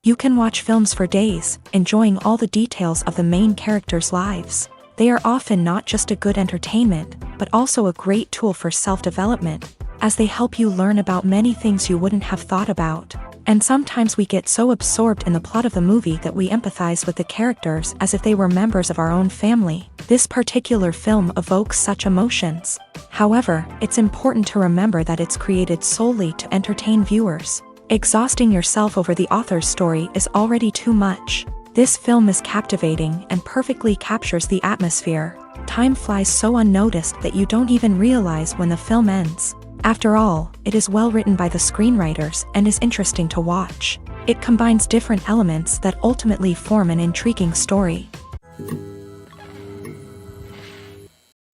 You can watch films for days, enjoying all the details of the main characters' lives. They are often not just a good entertainment, but also a great tool for self-development, as they help you learn about many things you wouldn't have thought about. And sometimes we get so absorbed in the plot of the movie that we empathize with the characters as if they were members of our own family. This particular film evokes such emotions. However, it's important to remember that it's created solely to entertain viewers. Exhausting yourself over the author's story is already too much. This film is captivating and perfectly captures the atmosphere. Time flies so unnoticed that you don't even realize when the film ends. After all, it is well written by the screenwriters and is interesting to watch. It combines different elements that ultimately form an intriguing story.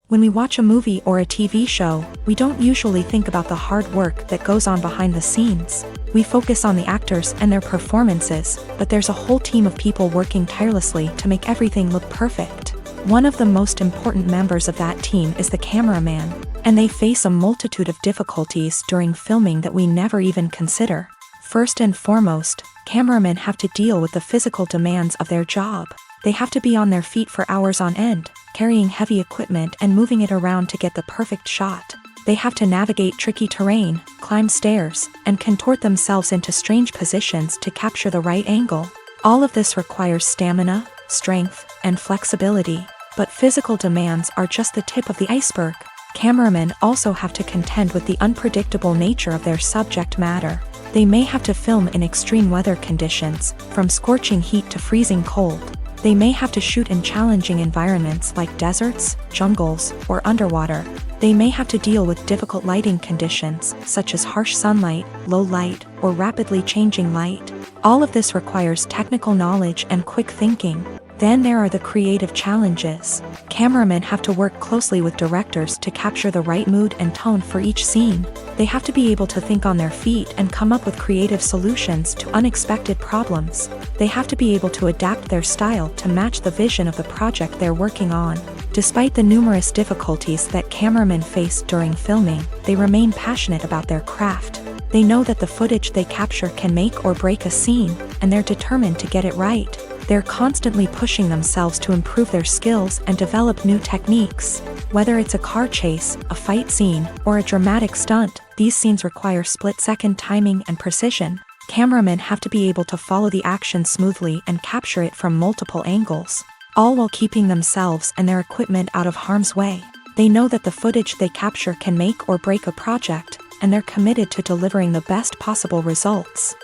When we watch a movie or a TV show, we don't usually think about the hard work that goes on behind the scenes. We focus on the actors and their performances, but there's a whole team of people working tirelessly to make everything look perfect. One of the most important members of that team is the cameraman, and they face a multitude of difficulties during filming that we never even consider. First and foremost, cameramen have to deal with the physical demands of their job. They have to be on their feet for hours on end, carrying heavy equipment and moving it around to get the perfect shot. They have to navigate tricky terrain, climb stairs, and contort themselves into strange positions to capture the right angle. All of this requires stamina, strength, and flexibility. But physical demands are just the tip of the iceberg. Cameramen also have to contend with the unpredictable nature of their subject matter. They may have to film in extreme weather conditions, from scorching heat to freezing cold. They may have to shoot in challenging environments like deserts, jungles, or underwater. They may have to deal with difficult lighting conditions, such as harsh sunlight, low light, or rapidly changing light. All of this requires technical knowledge and quick thinking. Then there are the creative challenges. Cameramen have to work closely with directors to capture the right mood and tone for each scene. They have to be able to think on their feet and come up with creative solutions to unexpected problems. They have to be able to adapt their style to match the vision of the project they're working on. Despite the numerous difficulties that cameramen face during filming, they remain passionate about their craft. They know that the footage they capture can make or break a scene, and they're determined to get it right. They're constantly pushing themselves to improve their skills and develop new techniques. Whether it's a car chase, a fight scene, or a dramatic stunt, these scenes require split-second timing and precision. Cameramen have to be able to follow the action smoothly and capture it from multiple angles, all while keeping themselves and their equipment out of harm's way. They know that the footage they capture can make or break a project, and they're committed to delivering the best possible results.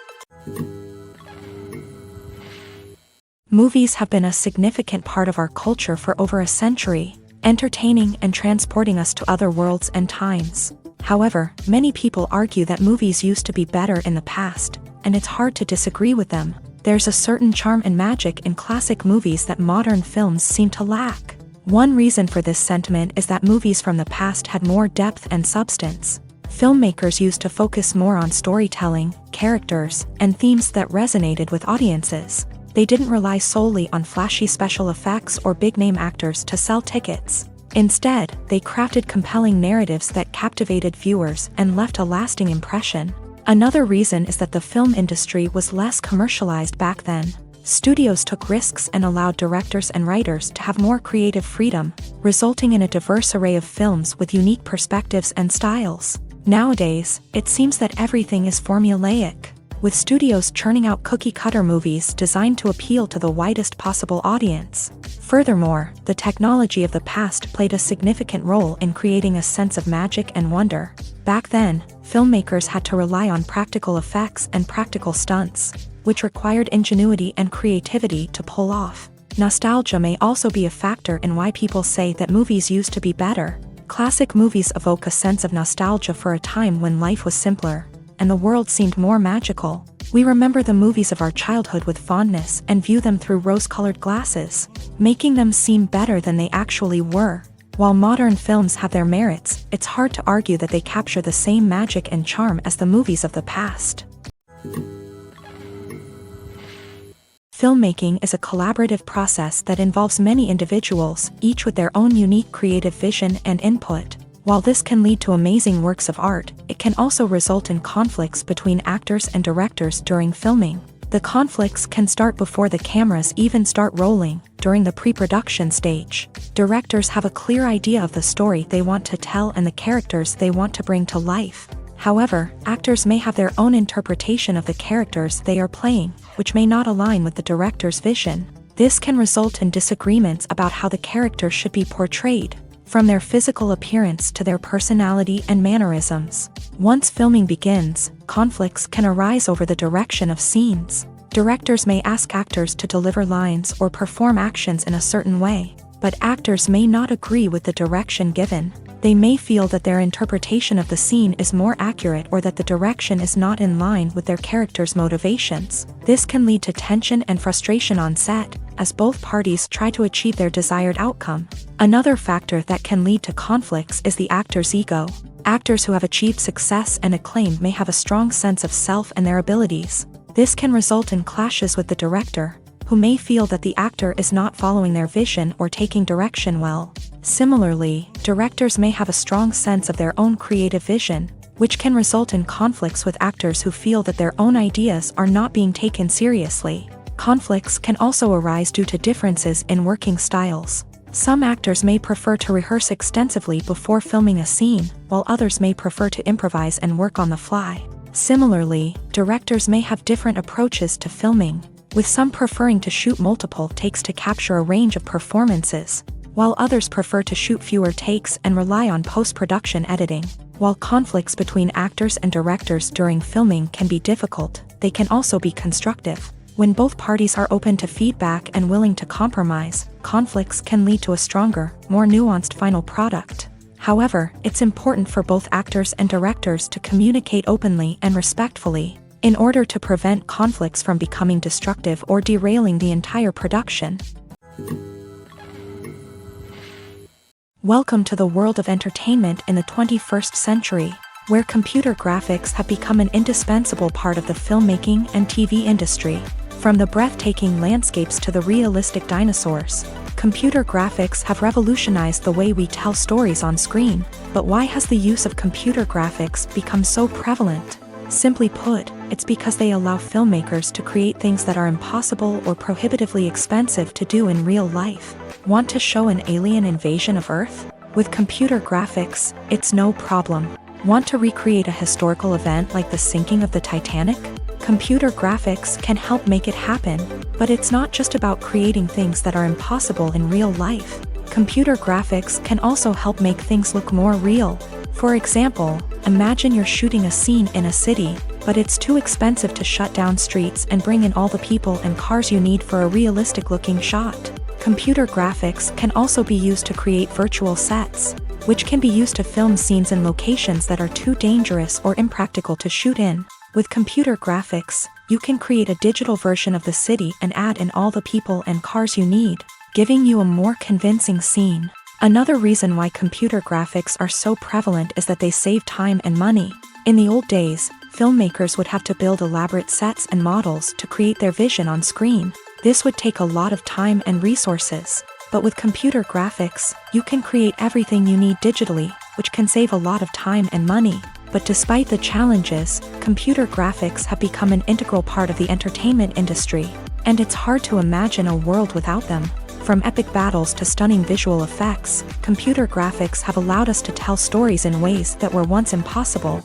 Movies have been a significant part of our culture for over a century, entertaining and transporting us to other worlds and times. However, many people argue that movies used to be better in the past, and it's hard to disagree with them. There's a certain charm and magic in classic movies that modern films seem to lack. One reason for this sentiment is that movies from the past had more depth and substance. Filmmakers used to focus more on storytelling, characters, and themes that resonated with audiences. They didn't rely solely on flashy special effects or big-name actors to sell tickets. Instead, they crafted compelling narratives that captivated viewers and left a lasting impression. Another reason is that the film industry was less commercialized back then. Studios took risks and allowed directors and writers to have more creative freedom, resulting in a diverse array of films with unique perspectives and styles. Nowadays, it seems that everything is formulaic. with studios churning out cookie-cutter movies designed to appeal to the widest possible audience. Furthermore, the technology of the past played a significant role in creating a sense of magic and wonder. Back then, filmmakers had to rely on practical effects and practical stunts, which required ingenuity and creativity to pull off. Nostalgia may also be a factor in why people say that movies used to be better. Classic movies evoke a sense of nostalgia for a time when life was simpler, and the world seemed more magical. We remember the movies of our childhood with fondness and view them through rose-colored glasses, making them seem better than they actually were. While modern films have their merits, it's hard to argue that they capture the same magic and charm as the movies of the past. Filmmaking is a collaborative process that involves many individuals, each with their own unique creative vision and input. While this can lead to amazing works of art, it can also result in conflicts between actors and directors during filming. The conflicts can start before the cameras even start rolling, during the pre-production stage. Directors have a clear idea of the story they want to tell and the characters they want to bring to life. However, actors may have their own interpretation of the characters they are playing, which may not align with the director's vision. This can result in disagreements about how the character should be portrayed, from their physical appearance to their personality and mannerisms. Once filming begins, conflicts can arise over the direction of scenes. Directors may ask actors to deliver lines or perform actions in a certain way, but actors may not agree with the direction given. They may feel that their interpretation of the scene is more accurate or that the direction is not in line with their character's motivations. This can lead to tension and frustration on set, as both parties try to achieve their desired outcome. Another factor that can lead to conflicts is the actor's ego. Actors who have achieved success and acclaim may have a strong sense of self and their abilities. This can result in clashes with the director, who may feel that the actor is not following their vision or taking direction well. Similarly, directors may have a strong sense of their own creative vision, which can result in conflicts with actors who feel that their own ideas are not being taken seriously. Conflicts can also arise due to differences in working styles. Some actors may prefer to rehearse extensively before filming a scene, while others may prefer to improvise and work on the fly. Similarly, directors may have different approaches to filming, with some preferring to shoot multiple takes to capture a range of performances, while others prefer to shoot fewer takes and rely on post-production editing. While conflicts between actors and directors during filming can be difficult, they can also be constructive. When both parties are open to feedback and willing to compromise, conflicts can lead to a stronger, more nuanced final product. However, it's important for both actors and directors to communicate openly and respectfully, in order to prevent conflicts from becoming destructive or derailing the entire production. Welcome to the world of entertainment in the 21st century, where computer graphics have become an indispensable part of the filmmaking and TV industry. From the breathtaking landscapes to the realistic dinosaurs, computer graphics have revolutionized the way we tell stories on screen. But why has the use of computer graphics become so prevalent? Simply put, it's because they allow filmmakers to create things that are impossible or prohibitively expensive to do in real life. Want to show an alien invasion of Earth? With computer graphics, it's no problem. Want to recreate a historical event like the sinking of the Titanic? Computer graphics can help make it happen, but it's not just about creating things that are impossible in real life. Computer graphics can also help make things look more real. For example, imagine you're shooting a scene in a city, but it's too expensive to shut down streets and bring in all the people and cars you need for a realistic-looking shot. Computer graphics can also be used to create virtual sets, which can be used to film scenes in locations that are too dangerous or impractical to shoot in. With computer graphics, you can create a digital version of the city and add in all the people and cars you need, giving you a more convincing scene. Another reason why computer graphics are so prevalent is that they save time and money. In the old days, filmmakers would have to build elaborate sets and models to create their vision on screen. This would take a lot of time and resources. But with computer graphics, you can create everything you need digitally, which can save a lot of time and money. But despite the challenges, computer graphics have become an integral part of the entertainment industry, and it's hard to imagine a world without them. From epic battles to stunning visual effects, computer graphics have allowed us to tell stories in ways that were once impossible.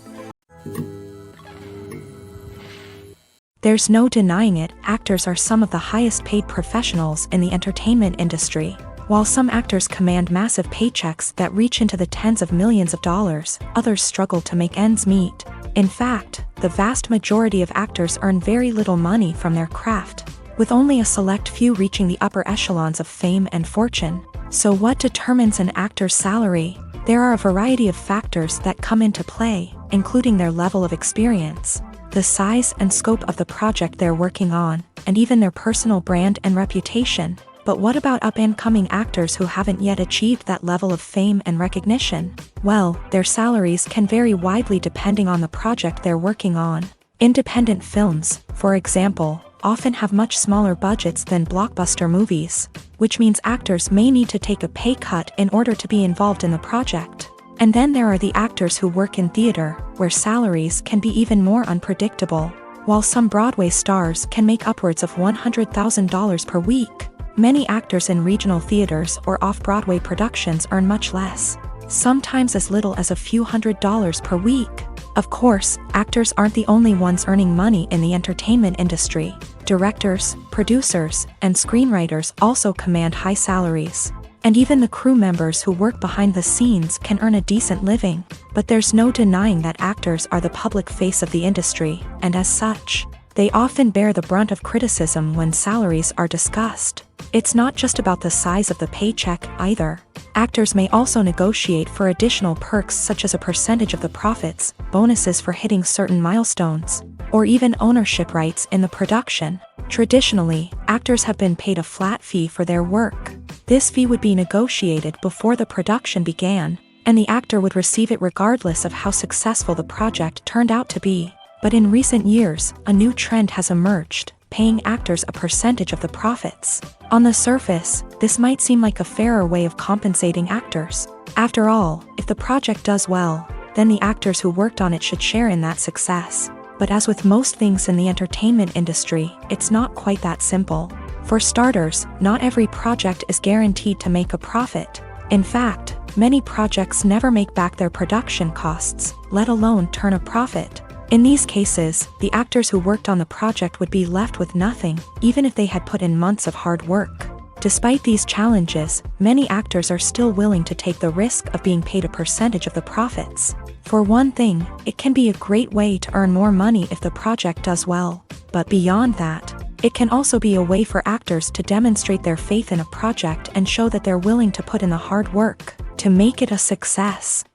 There's no denying it, actors are some of the highest paid professionals in the entertainment industry. While some actors command massive paychecks that reach into the tens of millions of dollars, others struggle to make ends meet. In fact, the vast majority of actors earn very little money from their craft, with only a select few reaching the upper echelons of fame and fortune. So what determines an actor's salary? There are a variety of factors that come into play, including their level of experience, the size and scope of the project they're working on, and even their personal brand and reputation. But what about up-and-coming actors who haven't yet achieved that level of fame and recognition? Well, their salaries can vary widely depending on the project they're working on. Independent films, for example, often have much smaller budgets than blockbuster movies, which means actors may need to take a pay cut in order to be involved in the project. And then there are the actors who work in theater, where salaries can be even more unpredictable. While some Broadway stars can make upwards of $100,000 per week, many actors in regional theaters or off-Broadway productions earn much less, sometimes as little as a few $100s per week. Of course, actors aren't the only ones earning money in the entertainment industry. Directors, producers, and screenwriters also command high salaries. And even the crew members who work behind the scenes can earn a decent living. But there's no denying that actors are the public face of the industry, and as such, they often bear the brunt of criticism when salaries are discussed. It's not just about the size of the paycheck, either. Actors may also negotiate for additional perks such as a percentage of the profits, bonuses for hitting certain milestones, or even ownership rights in the production. Traditionally, actors have been paid a flat fee for their work. This fee would be negotiated before the production began, and the actor would receive it regardless of how successful the project turned out to be. But in recent years, a new trend has emerged, paying actors a percentage of the profits. On the surface, this might seem like a fairer way of compensating actors. After all, if the project does well, then the actors who worked on it should share in that success. But as with most things in the entertainment industry, it's not quite that simple. For starters, not every project is guaranteed to make a profit. In fact, many projects never make back their production costs, let alone turn a profit. In these cases, the actors who worked on the project would be left with nothing, even if they had put in months of hard work. Despite these challenges, many actors are still willing to take the risk of being paid a percentage of the profits. For one thing, it can be a great way to earn more money if the project does well. But beyond that, it can also be a way for actors to demonstrate their faith in a project and show that they're willing to put in the hard work to make it a success.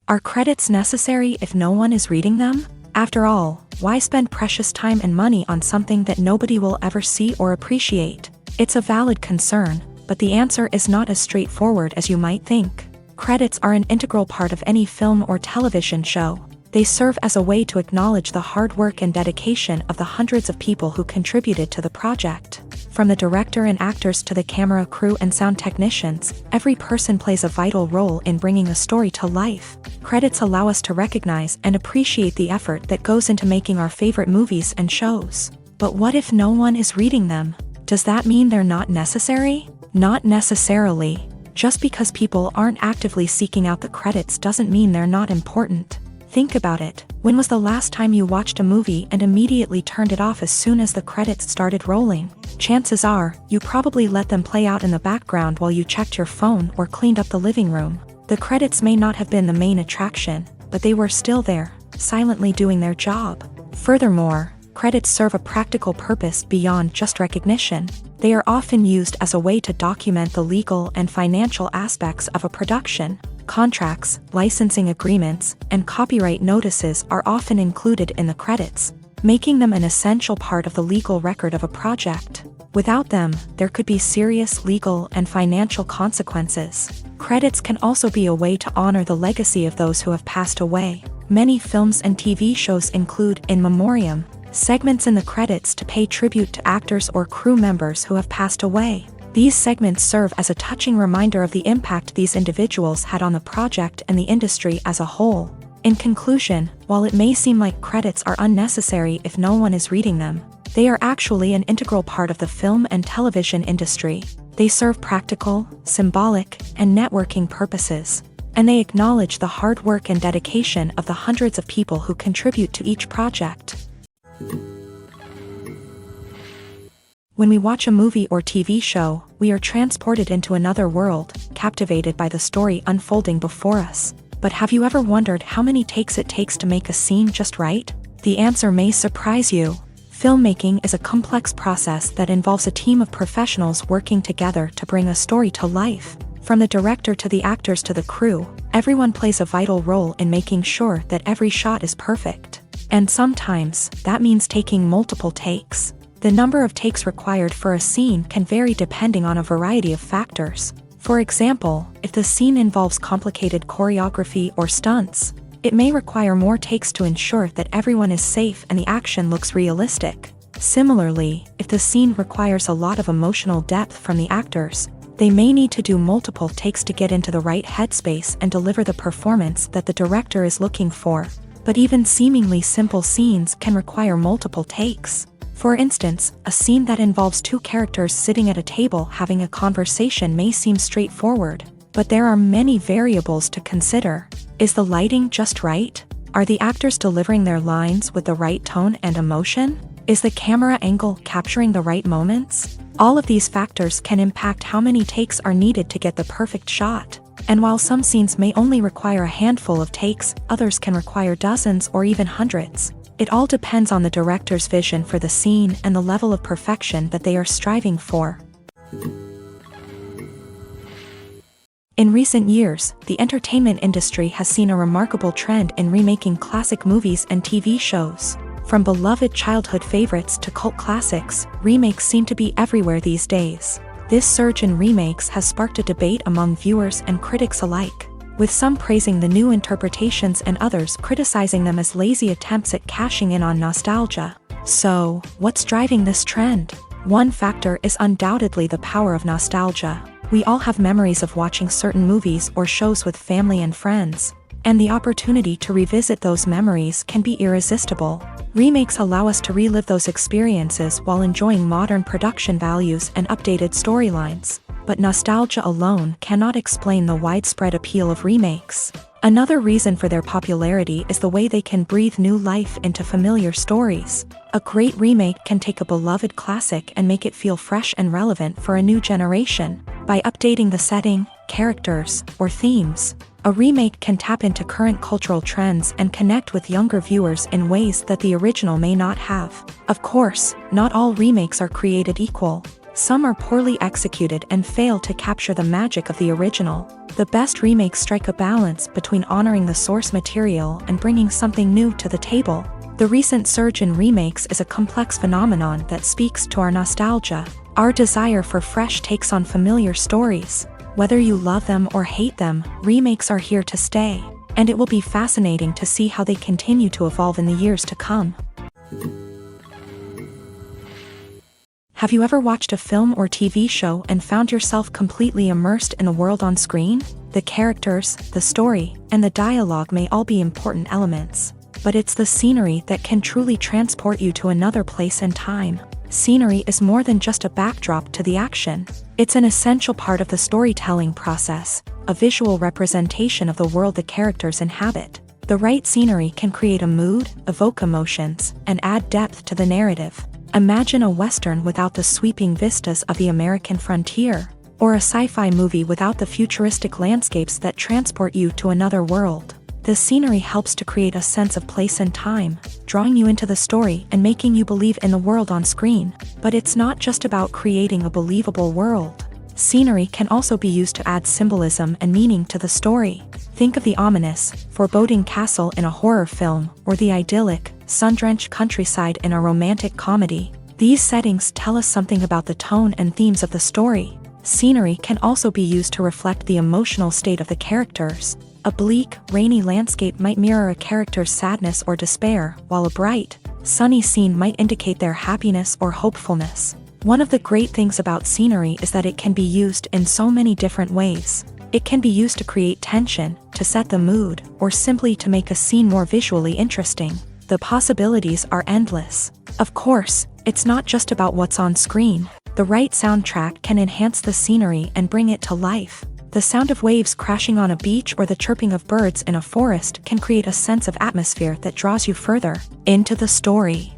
Are credits necessary if no one is reading them? After all, why spend precious time and money on something that nobody will ever see or appreciate? It's a valid concern, but the answer is not as straightforward as you might think. Credits are an integral part of any film or television show. They serve as a way to acknowledge the hard work and dedication of the hundreds of people who contributed to the project. From the director and actors to the camera crew and sound technicians, every person plays a vital role in bringing a story to life. Credits allow us to recognize and appreciate the effort that goes into making our favorite movies and shows. But what if no one is reading them? Does that mean they're not necessary? Not necessarily. Just because people aren't actively seeking out the credits doesn't mean they're not important. Think about it. When was the last time you watched a movie and immediately turned it off as soon as the credits started rolling? Chances are, you probably let them play out in the background while you checked your phone or cleaned up the living room. The credits may not have been the main attraction, but they were still there, silently doing their job. Furthermore, credits serve a practical purpose beyond just recognition. They are often used as a way to document the legal and financial aspects of a production. Contracts, licensing agreements, and copyright notices are often included in the credits, making them an essential part of the legal record of a project. Without them, there could be serious legal and financial consequences. Credits can also be a way to honor the legacy of those who have passed away. Many films and TV shows include in memoriam segments in the credits to pay tribute to actors or crew members who have passed away. These segments serve as a touching reminder of the impact these individuals had on the project and the industry as a whole. In conclusion, while it may seem like credits are unnecessary if no one is reading them, they are actually an integral part of the film and television industry. They serve practical, symbolic, and networking purposes. and they acknowledge the hard work and dedication of the hundreds of people who contribute to each project. When we watch a movie or TV show, we are transported into another world, captivated by the story unfolding before us. But have you ever wondered how many takes it takes to make a scene just right? The answer may surprise you. Filmmaking is a complex process that involves a team of professionals working together to bring a story to life. From the director to the actors to the crew, everyone plays a vital role in making sure that every shot is perfect. And sometimes, that means taking multiple takes. The number of takes required for a scene can vary depending on a variety of factors. For example, if the scene involves complicated choreography or stunts, it may require more takes to ensure that everyone is safe and the action looks realistic. Similarly, if the scene requires a lot of emotional depth from the actors, they may need to do multiple takes to get into the right headspace and deliver the performance that the director is looking for. But even seemingly simple scenes can require multiple takes. For instance, a scene that involves two characters sitting at a table having a conversation may seem straightforward, but there are many variables to consider. Is the lighting just right? Are the actors delivering their lines with the right tone and emotion? Is the camera angle capturing the right moments? All of these factors can impact how many takes are needed to get the perfect shot. And while some scenes may only require a handful of takes, others can require dozens or even hundreds. It all depends on the director's vision for the scene and the level of perfection that they are striving for. In recent years, the entertainment industry has seen a remarkable trend in remaking classic movies and TV shows. From beloved childhood favorites to cult classics, remakes seem to be everywhere these days. This surge in remakes has sparked a debate among viewers and critics alike, with some praising the new interpretations and others criticizing them as lazy attempts at cashing in on nostalgia. So, what's driving this trend? One factor is undoubtedly the power of nostalgia. We all have memories of watching certain movies or shows with family and friends, and the opportunity to revisit those memories can be irresistible. Remakes allow us to relive those experiences while enjoying modern production values and updated storylines. But nostalgia alone cannot explain the widespread appeal of remakes. Another reason for their popularity is the way they can breathe new life into familiar stories. A great remake can take a beloved classic and make it feel fresh and relevant for a new generation. By updating the setting, characters, or themes, a remake can tap into current cultural trends and connect with younger viewers in ways that the original may not have. Of course, not all remakes are created equal. Some are poorly executed and fail to capture the magic of the original. The best remakes strike a balance between honoring the source material and bringing something new to the table. The recent surge in remakes is a complex phenomenon that speaks to our nostalgia, our desire for fresh takes on familiar stories. Whether you love them or hate them, remakes are here to stay, and it will be fascinating to see how they continue to evolve in the years to come. Have you ever watched a film or TV show and found yourself completely immersed in the world on screen? The characters, the story, and the dialogue may all be important elements, but it's the scenery that can truly transport you to another place and time. Scenery is more than just a backdrop to the action. It's an essential part of the storytelling process, a visual representation of the world the characters inhabit. The right scenery can create a mood, evoke emotions, and add depth to the narrative. Imagine a Western without the sweeping vistas of the American frontier, or a sci-fi movie without the futuristic landscapes that transport you to another world. The scenery helps to create a sense of place and time, drawing you into the story and making you believe in the world on screen. But it's not just about creating a believable world. Scenery can also be used to add symbolism and meaning to the story. Think of the ominous, foreboding castle in a horror film, or the idyllic, sun-drenched countryside in a romantic comedy. These settings tell us something about the tone and themes of the story. Scenery can also be used to reflect the emotional state of the characters. A bleak, rainy landscape might mirror a character's sadness or despair, while a bright, sunny scene might indicate their happiness or hopefulness. One of the great things about scenery is that it can be used in so many different ways. It can be used to create tension, to set the mood, or simply to make a scene more visually interesting. The possibilities are endless. Of course, it's not just about what's on screen. The right soundtrack can enhance the scenery and bring it to life. The sound of waves crashing on a beach or the chirping of birds in a forest can create a sense of atmosphere that draws you further into the story.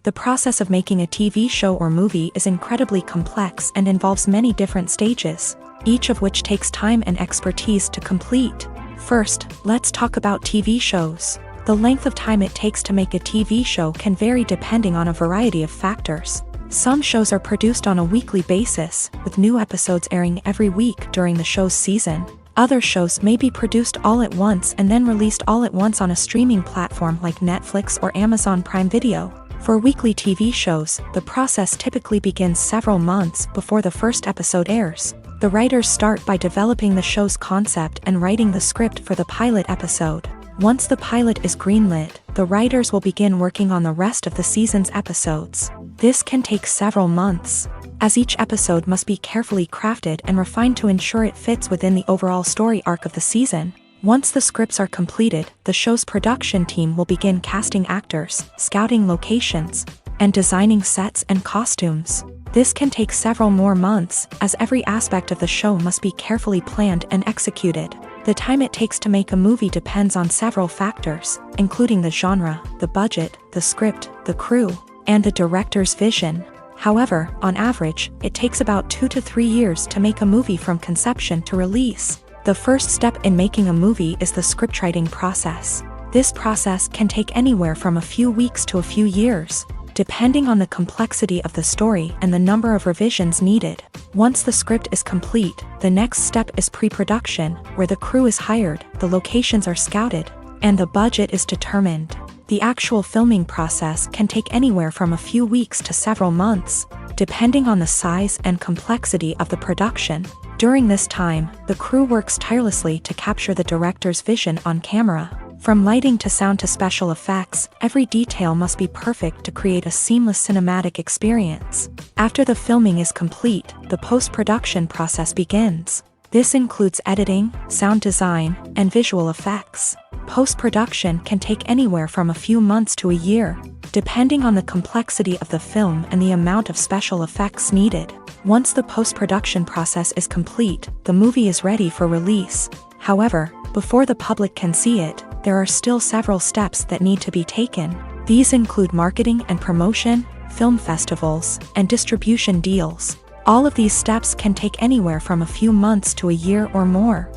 The process of making a TV show or movie is incredibly complex and involves many different stages, each of which takes time and expertise to complete. First, let's talk about TV shows. The length of time it takes to make a TV show can vary depending on a variety of factors. Some shows are produced on a weekly basis, with new episodes airing every week during the show's season. Other shows may be produced all at once and then released all at once on a streaming platform like Netflix or Amazon Prime Video. For weekly TV shows, the process typically begins several months before the first episode airs. The writers start by developing the show's concept and writing the script for the pilot episode. Once the pilot is greenlit, the writers will begin working on the rest of the season's episodes. This can take several months, as each episode must be carefully crafted and refined to ensure it fits within the overall story arc of the season. Once the scripts are completed, the show's production team will begin casting actors, scouting locations, and designing sets and costumes. This can take several more months, as every aspect of the show must be carefully planned and executed. The time it takes to make a movie depends on several factors, including the genre, the budget, the script, the crew, and the director's vision. However, on average, it takes about 2 to 3 years to make a movie from conception to release. The first step in making a movie is the scriptwriting process. This process can take anywhere from a few weeks to a few years, depending on the complexity of the story and the number of revisions needed. Once the script is complete, the next step is pre-production, where the crew is hired, the locations are scouted, and the budget is determined. The actual filming process can take anywhere from a few weeks to several months, depending on the size and complexity of the production. During this time, the crew works tirelessly to capture the director's vision on camera. From lighting to sound to special effects, every detail must be perfect to create a seamless cinematic experience. After the filming is complete, the post-production process begins. This includes editing, sound design, and visual effects. Post-production can take anywhere from a few months to a year, depending on the complexity of the film and the amount of special effects needed. Once the post-production process is complete, the movie is ready for release. However, before the public can see it, there are still several steps that need to be taken. These include marketing and promotion, film festivals, and distribution deals. All of these steps can take anywhere from a few months to a year or more.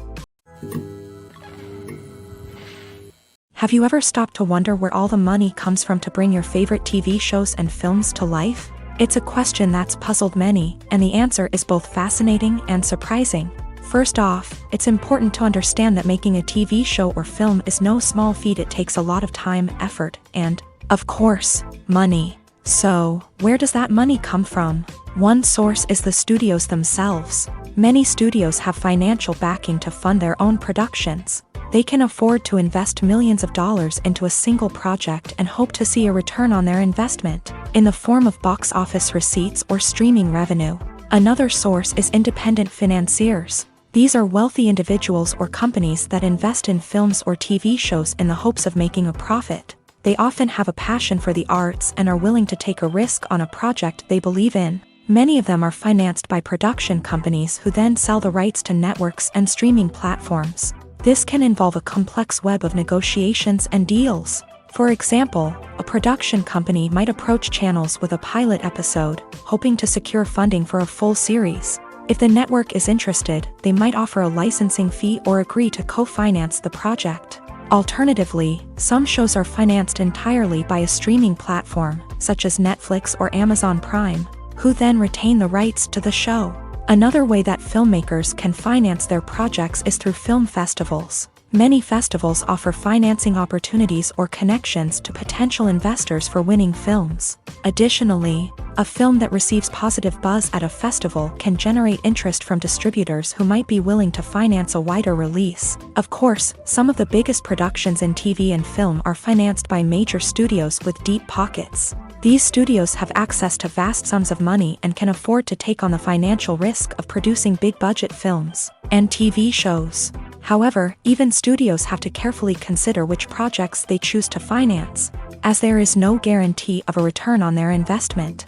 Have you ever stopped to wonder where all the money comes from to bring your favorite TV shows and films to life? It's a question that's puzzled many, and the answer is both fascinating and surprising. First off, it's important to understand that making a TV show or film is no small feat. It takes a lot of time, effort, and, of course, money. So, where does that money come from? One source is the studios themselves. Many studios have financial backing to fund their own productions. They can afford to invest millions of dollars into a single project and hope to see a return on their investment, in the form of box office receipts or streaming revenue. Another source is independent financiers. These are wealthy individuals or companies that invest in films or TV shows in the hopes of making a profit. They often have a passion for the arts and are willing to take a risk on a project they believe in. Many of them are financed by production companies who then sell the rights to networks and streaming platforms. This can involve a complex web of negotiations and deals. For example, a production company might approach channels with a pilot episode, hoping to secure funding for a full series. If the network is interested, they might offer a licensing fee or agree to co-finance the project. Alternatively, some shows are financed entirely by a streaming platform, such as Netflix or Amazon Prime, who then retain the rights to the show. Another way that filmmakers can finance their projects is through film festivals. Many festivals offer financing opportunities or connections to potential investors for winning films. Additionally, a film that receives positive buzz at a festival can generate interest from distributors who might be willing to finance a wider release. Of course, some of the biggest productions in TV and film are financed by major studios with deep pockets. These studios have access to vast sums of money and can afford to take on the financial risk of producing big-budget films and TV shows. However, even studios have to carefully consider which projects they choose to finance, as there is no guarantee of a return on their investment.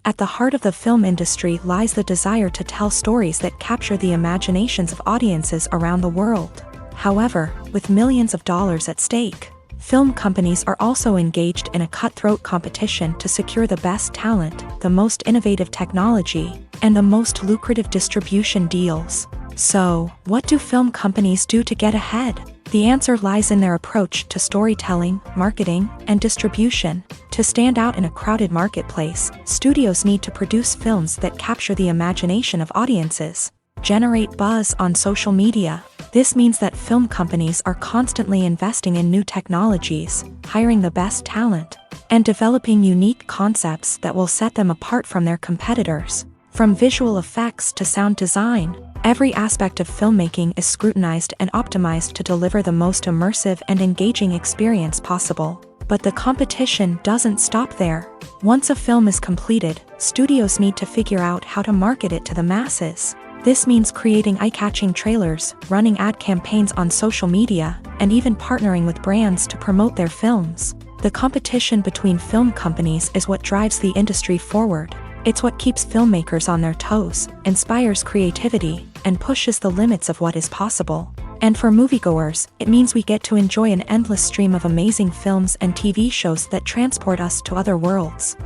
At the heart of the film industry lies the desire to tell stories that capture the imaginations of audiences around the world. However, with millions of dollars at stake, film companies are also engaged in a cutthroat competition to secure the best talent, the most innovative technology, and the most lucrative distribution deals. So, what do film companies do to get ahead? The answer lies in their approach to storytelling, marketing, and distribution. To stand out in a crowded marketplace, studios need to produce films that capture the imagination of audiences, generate buzz on social media. This means that film companies are constantly investing in new technologies, hiring the best talent, and developing unique concepts that will set them apart from their competitors. From visual effects to sound design, every aspect of filmmaking is scrutinized and optimized to deliver the most immersive and engaging experience possible. But the competition doesn't stop there. Once a film is completed, studios need to figure out how to market it to the masses. This means creating eye-catching trailers, running ad campaigns on social media, and even partnering with brands to promote their films. The competition between film companies is what drives the industry forward. It's what keeps filmmakers on their toes, inspires creativity, and pushes the limits of what is possible. And for moviegoers, it means we get to enjoy an endless stream of amazing films and TV shows that transport us to other worlds.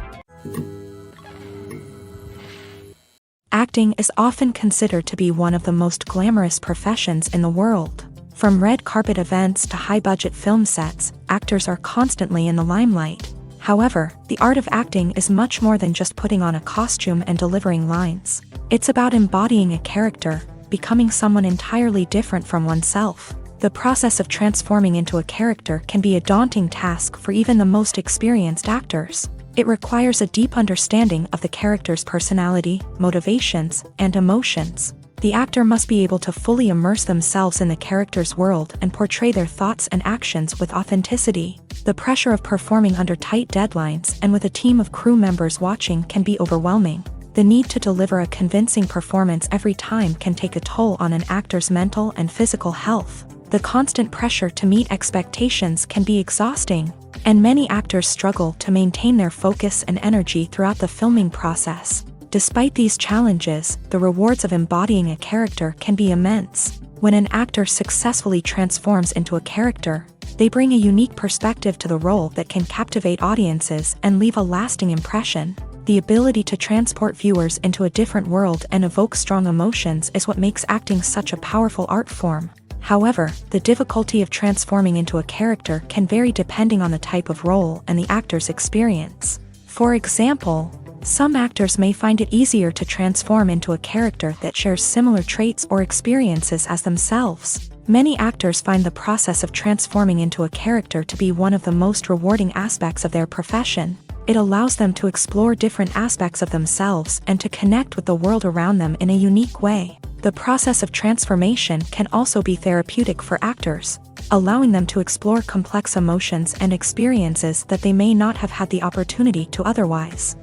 Acting is often considered to be one of the most glamorous professions in the world. From red carpet events to high-budget film sets, actors are constantly in the limelight. However, the art of acting is much more than just putting on a costume and delivering lines. It's about embodying a character, becoming someone entirely different from oneself. The process of transforming into a character can be a daunting task for even the most experienced actors. It requires a deep understanding of the character's personality, motivations, and emotions. The actor must be able to fully immerse themselves in the character's world and portray their thoughts and actions with authenticity. The pressure of performing under tight deadlines and with a team of crew members watching can be overwhelming. The need to deliver a convincing performance every time can take a toll on an actor's mental and physical health. The constant pressure to meet expectations can be exhausting, and many actors struggle to maintain their focus and energy throughout the filming process. Despite these challenges, the rewards of embodying a character can be immense. When an actor successfully transforms into a character, they bring a unique perspective to the role that can captivate audiences and leave a lasting impression. The ability to transport viewers into a different world and evoke strong emotions is what makes acting such a powerful art form. However, the difficulty of transforming into a character can vary depending on the type of role and the actor's experience. For example, some actors may find it easier to transform into a character that shares similar traits or experiences as themselves. Many actors find the process of transforming into a character to be one of the most rewarding aspects of their profession. It allows them to explore different aspects of themselves and to connect with the world around them in a unique way. The process of transformation can also be therapeutic for actors, allowing them to explore complex emotions and experiences that they may not have had the opportunity to otherwise.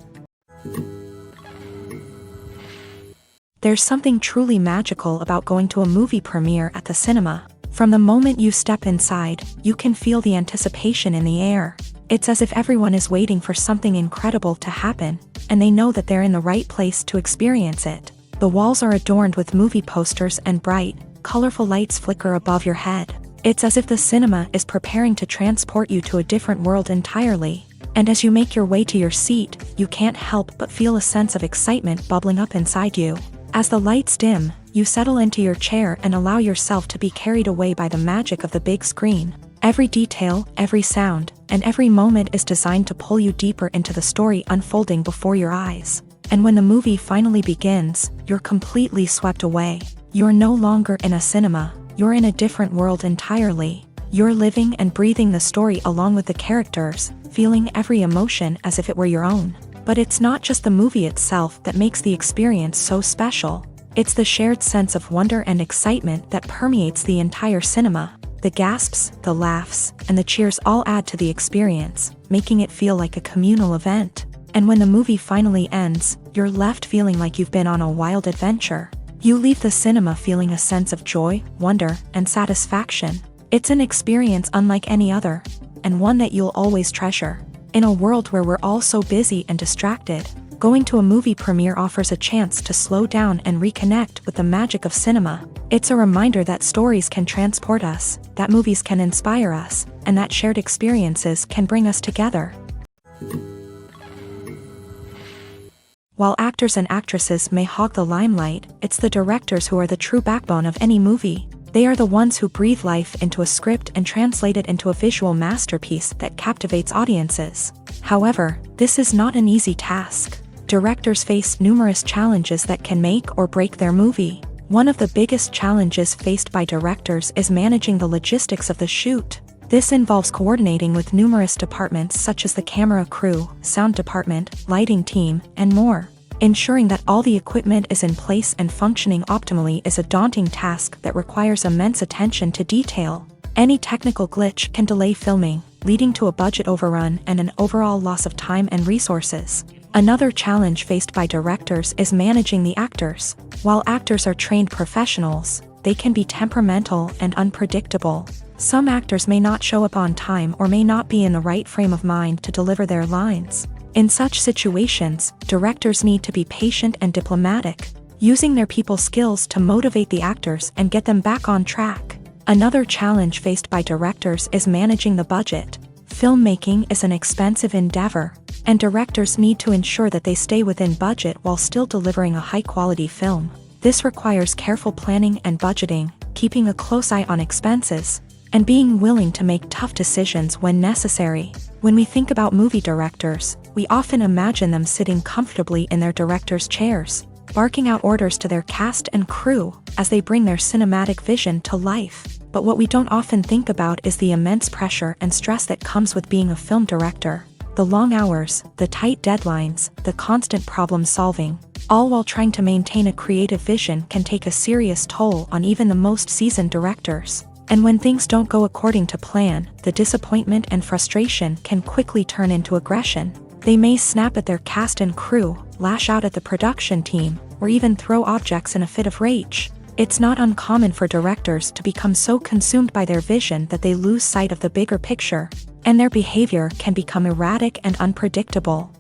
There's something truly magical about going to a movie premiere at the cinema. From the moment you step inside, you can feel the anticipation in the air. It's as if everyone is waiting for something incredible to happen, and they know that they're in the right place to experience it. The walls are adorned with movie posters and bright, colorful lights flicker above your head. It's as if the cinema is preparing to transport you to a different world entirely. And as you make your way to your seat, you can't help but feel a sense of excitement bubbling up inside you. As the lights dim, you settle into your chair and allow yourself to be carried away by the magic of the big screen. Every detail, every sound, and every moment is designed to pull you deeper into the story unfolding before your eyes. And when the movie finally begins, you're completely swept away. You're no longer in a cinema, you're in a different world entirely. You're living and breathing the story along with the characters, feeling every emotion as if it were your own. But it's not just the movie itself that makes the experience so special. It's the shared sense of wonder and excitement that permeates the entire cinema. The gasps, the laughs, and the cheers all add to the experience, making it feel like a communal event. And when the movie finally ends, you're left feeling like you've been on a wild adventure. You leave the cinema feeling a sense of joy, wonder, and satisfaction. It's an experience unlike any other, and one that you'll always treasure. In a world where we're all so busy and distracted, Going to a movie premiere offers a chance to slow down and reconnect with the magic of cinema. It's a reminder that stories can transport us, that movies can inspire us, and that shared experiences can bring us together. While actors and actresses may hog the limelight, it's the directors who are the true backbone of any movie. They are the ones who breathe life into a script and translate it into a visual masterpiece that captivates audiences. However, this is not an easy task. Directors face numerous challenges that can make or break their movie. One of the biggest challenges faced by directors is managing the logistics of the shoot. This involves coordinating with numerous departments such as the camera crew, sound department, lighting team, and more. Ensuring that all the equipment is in place and functioning optimally is a daunting task that requires immense attention to detail. Any technical glitch can delay filming, leading to a budget overrun and an overall loss of time and resources. Another challenge faced by directors is managing the actors. While actors are trained professionals, they can be temperamental and unpredictable. Some actors may not show up on time or may not be in the right frame of mind to deliver their lines. In such situations, directors need to be patient and diplomatic, using their people skills to motivate the actors and get them back on track. Another challenge faced by directors is managing the budget. Filmmaking is an expensive endeavor, and directors need to ensure that they stay within budget while still delivering a high-quality film. This requires careful planning and budgeting, keeping a close eye on expenses, and being willing to make tough decisions when necessary. When we think about movie directors, we often imagine them sitting comfortably in their director's chairs, barking out orders to their cast and crew as they bring their cinematic vision to life. But what we don't often think about is the immense pressure and stress that comes with being a film director. The long hours, the tight deadlines, the constant problem solving, all while trying to maintain a creative vision can take a serious toll on even the most seasoned directors. And when things don't go according to plan, the disappointment and frustration can quickly turn into aggression. They may snap at their cast and crew, lash out at the production team, or even throw objects in a fit of rage. It's not uncommon for directors to become so consumed by their vision that they lose sight of the bigger picture, and their behavior can become erratic and unpredictable.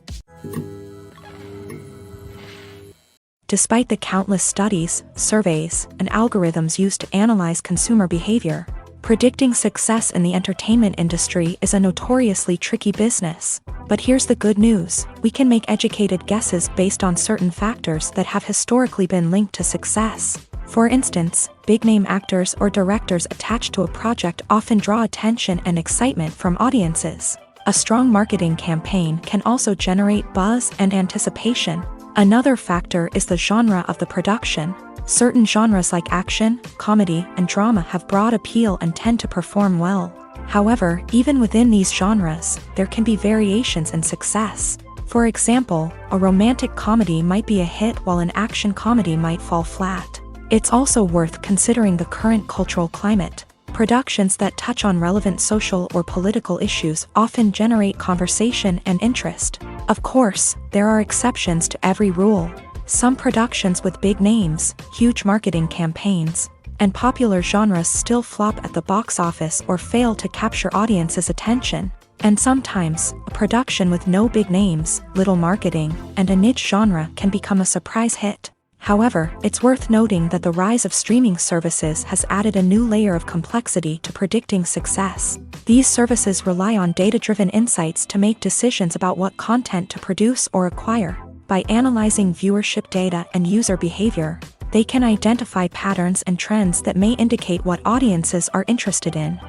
Despite the countless studies, surveys, and algorithms used to analyze consumer behavior, predicting success in the entertainment industry is a notoriously tricky business. But here's the good news: we can make educated guesses based on certain factors that have historically been linked to success. For instance, big-name actors or directors attached to a project often draw attention and excitement from audiences. A strong marketing campaign can also generate buzz and anticipation. Another factor is the genre of the production. Certain genres like action, comedy, and drama have broad appeal and tend to perform well. However, even within these genres, there can be variations in success. For example, a romantic comedy might be a hit while an action comedy might fall flat. It's also worth considering the current cultural climate. Productions that touch on relevant social or political issues often generate conversation and interest. Of course, there are exceptions to every rule. Some productions with big names, huge marketing campaigns, and popular genres still flop at the box office or fail to capture audiences' attention. And sometimes, a production with no big names, little marketing, and a niche genre can become a surprise hit. However, it's worth noting that the rise of streaming services has added a new layer of complexity to predicting success. These services rely on data-driven insights to make decisions about what content to produce or acquire. By analyzing viewership data and user behavior, they can identify patterns and trends that may indicate what audiences are interested in.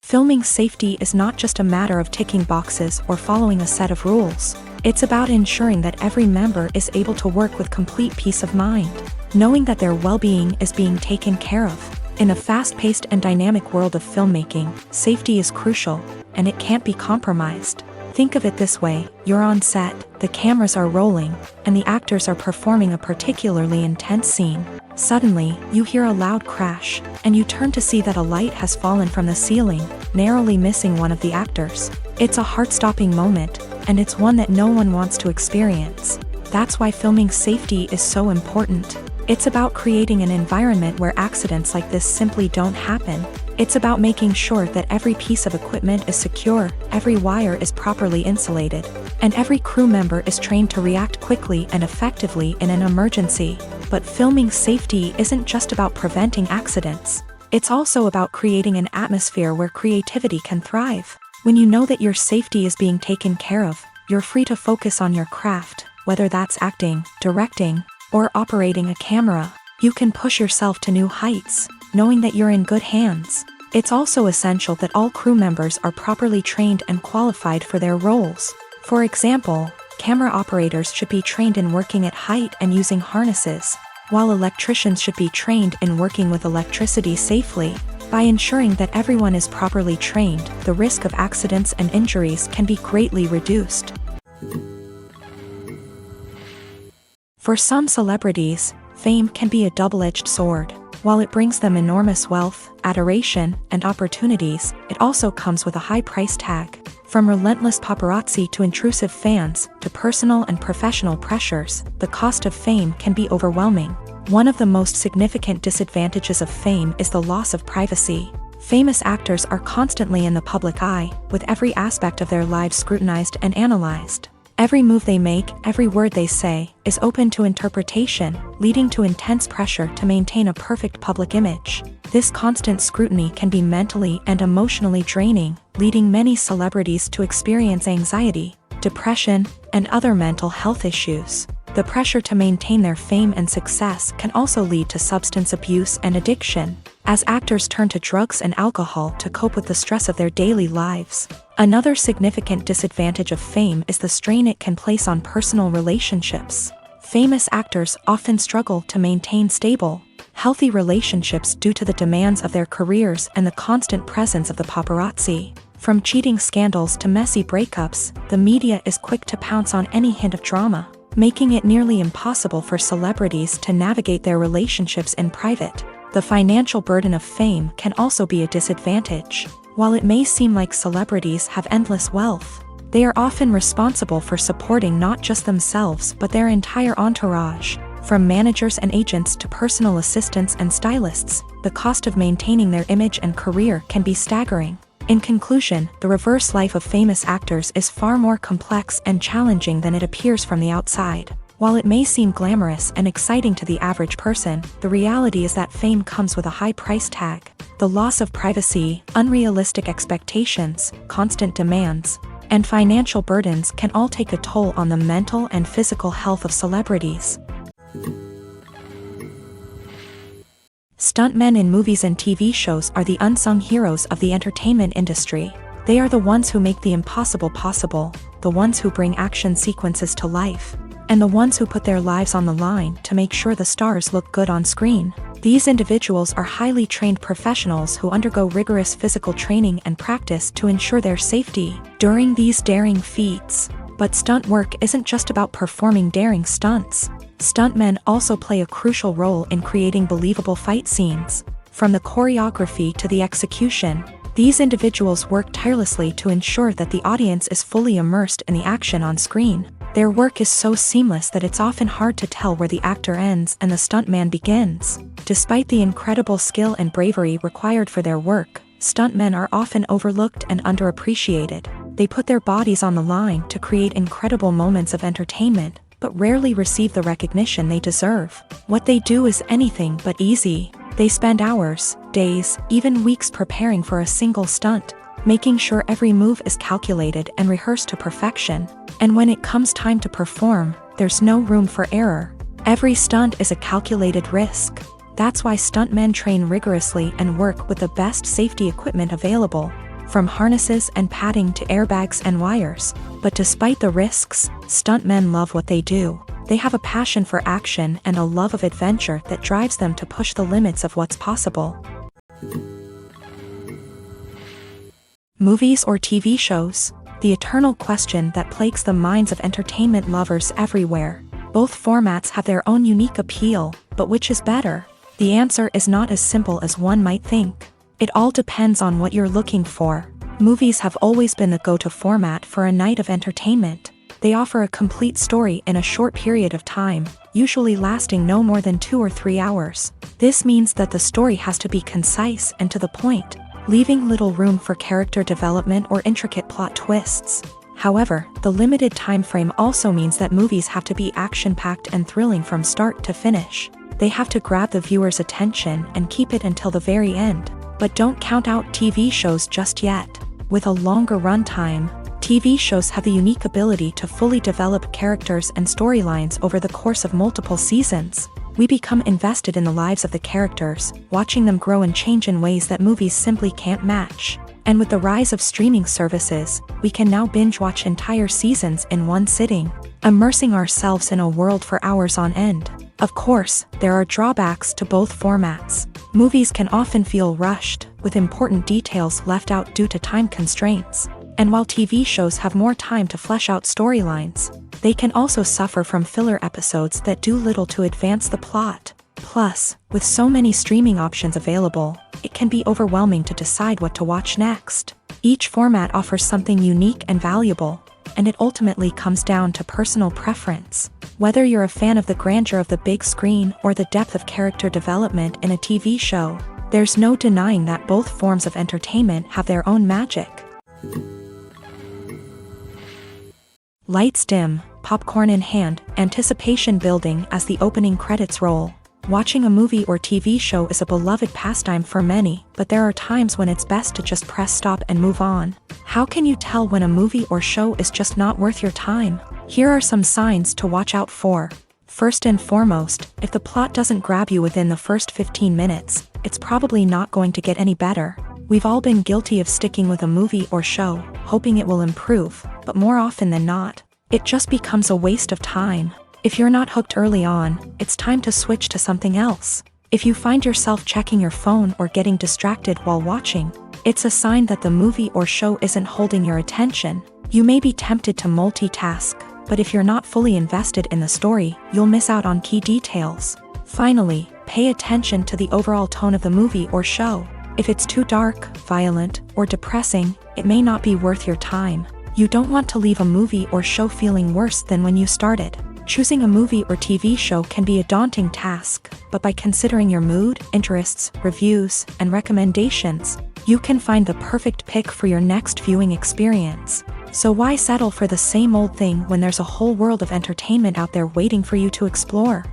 Filming safety is not just a matter of ticking boxes or following a set of rules. It's about ensuring that every member is able to work with complete peace of mind, knowing that their well-being is being taken care of. In a fast-paced and dynamic world of filmmaking, safety is crucial, and it can't be compromised. Think of it this way: you're on set, the cameras are rolling, and the actors are performing a particularly intense scene. Suddenly, you hear a loud crash, and you turn to see that a light has fallen from the ceiling, narrowly missing one of the actors. It's a heart-stopping moment, and it's one that no one wants to experience. That's why filming safety is so important. It's about creating an environment where accidents like this simply don't happen. It's about making sure that every piece of equipment is secure, every wire is properly insulated, and every crew member is trained to react quickly and effectively in an emergency. But filming safety isn't just about preventing accidents. It's also about creating an atmosphere where creativity can thrive. When you know that your safety is being taken care of, you're free to focus on your craft, whether that's acting, directing, or operating a camera. You can push yourself to new heights, knowing that you're in good hands. It's also essential that all crew members are properly trained and qualified for their roles. For example, camera operators should be trained in working at height and using harnesses, while electricians should be trained in working with electricity safely. By ensuring that everyone is properly trained, the risk of accidents and injuries can be greatly reduced. For some celebrities, fame can be a double-edged sword. While it brings them enormous wealth, adoration, and opportunities, it also comes with a high price tag. From relentless paparazzi to intrusive fans, to personal and professional pressures, the cost of fame can be overwhelming. One of the most significant disadvantages of fame is the loss of privacy. Famous actors are constantly in the public eye, with every aspect of their lives scrutinized and analyzed. Every move they make, every word they say, is open to interpretation, leading to intense pressure to maintain a perfect public image. This constant scrutiny can be mentally and emotionally draining, leading many celebrities to experience anxiety, depression, and other mental health issues. The pressure to maintain their fame and success can also lead to substance abuse and addiction, as actors turn to drugs and alcohol to cope with the stress of their daily lives. Another significant disadvantage of fame is the strain it can place on personal relationships. Famous actors often struggle to maintain stable, healthy relationships due to the demands of their careers and the constant presence of the paparazzi. From cheating scandals to messy breakups, the media is quick to pounce on any hint of drama, making it nearly impossible for celebrities to navigate their relationships in private. The financial burden of fame can also be a disadvantage. While it may seem like celebrities have endless wealth, they are often responsible for supporting not just themselves but their entire entourage. From managers and agents to personal assistants and stylists, the cost of maintaining their image and career can be staggering. In conclusion, the reverse life of famous actors is far more complex and challenging than it appears from the outside. While it may seem glamorous and exciting to the average person, the reality is that fame comes with a high price tag. The loss of privacy, unrealistic expectations, constant demands, and financial burdens can all take a toll on the mental and physical health of celebrities. Stuntmen in movies and TV shows are the unsung heroes of the entertainment industry. They are the ones who make the impossible possible, the ones who bring action sequences to life, and the ones who put their lives on the line to make sure the stars look good on screen. These individuals are highly trained professionals who undergo rigorous physical training and practice to ensure their safety during these daring feats. But stunt work isn't just about performing daring stunts. Stuntmen also play a crucial role in creating believable fight scenes. From the choreography to the execution, these individuals work tirelessly to ensure that the audience is fully immersed in the action on screen. Their work is so seamless that it's often hard to tell where the actor ends and the stuntman begins. Despite the incredible skill and bravery required for their work, stuntmen are often overlooked and underappreciated. They put their bodies on the line to create incredible moments of entertainment, but rarely receive the recognition they deserve. What they do is anything but easy. They spend hours, days, even weeks preparing for a single stunt, making sure every move is calculated and rehearsed to perfection. And when it comes time to perform, there's no room for error. Every stunt is a calculated risk. That's why stuntmen train rigorously and work with the best safety equipment available, from harnesses and padding to airbags and wires. But despite the risks, stuntmen love what they do. They have a passion for action and a love of adventure that drives them to push the limits of what's possible. Movies or TV shows? The eternal question that plagues the minds of entertainment lovers everywhere. Both formats have their own unique appeal, but which is better? The answer is not as simple as one might think. It all depends on what you're looking for. Movies have always been the go-to format for a night of entertainment. They offer a complete story in a short period of time, usually lasting no more than 2 or 3 hours. This means that the story has to be concise and to the point, leaving little room for character development or intricate plot twists. However, the limited time frame also means that movies have to be action-packed and thrilling from start to finish. They have to grab the viewer's attention and keep it until the very end. But don't count out TV shows just yet. With a longer runtime, TV shows have the unique ability to fully develop characters and storylines over the course of multiple seasons. We become invested in the lives of the characters, watching them grow and change in ways that movies simply can't match. And with the rise of streaming services, we can now binge-watch entire seasons in one sitting, immersing ourselves in a world for hours on end. Of course, there are drawbacks to both formats. Movies can often feel rushed, with important details left out due to time constraints. And while TV shows have more time to flesh out storylines, they can also suffer from filler episodes that do little to advance the plot. Plus, with so many streaming options available, it can be overwhelming to decide what to watch next. Each format offers something unique and valuable, and it ultimately comes down to personal preference. Whether you're a fan of the grandeur of the big screen or the depth of character development in a TV show, there's no denying that both forms of entertainment have their own magic. Lights dim, popcorn in hand, anticipation building as the opening credits roll. Watching a movie or TV show is a beloved pastime for many, but there are times when it's best to just press stop and move on. How can you tell when a movie or show is just not worth your time? Here are some signs to watch out for. First and foremost, if the plot doesn't grab you within the first 15 minutes, it's probably not going to get any better. We've all been guilty of sticking with a movie or show, hoping it will improve, but more often than not, it just becomes a waste of time. If you're not hooked early on, it's time to switch to something else. If you find yourself checking your phone or getting distracted while watching, it's a sign that the movie or show isn't holding your attention. You may be tempted to multitask, but if you're not fully invested in the story, you'll miss out on key details. Finally, pay attention to the overall tone of the movie or show. If it's too dark, violent, or depressing, it may not be worth your time. You don't want to leave a movie or show feeling worse than when you started. Choosing a movie or TV show can be a daunting task, but by considering your mood, interests, reviews, and recommendations, you can find the perfect pick for your next viewing experience. So why settle for the same old thing when there's a whole world of entertainment out there waiting for you to explore?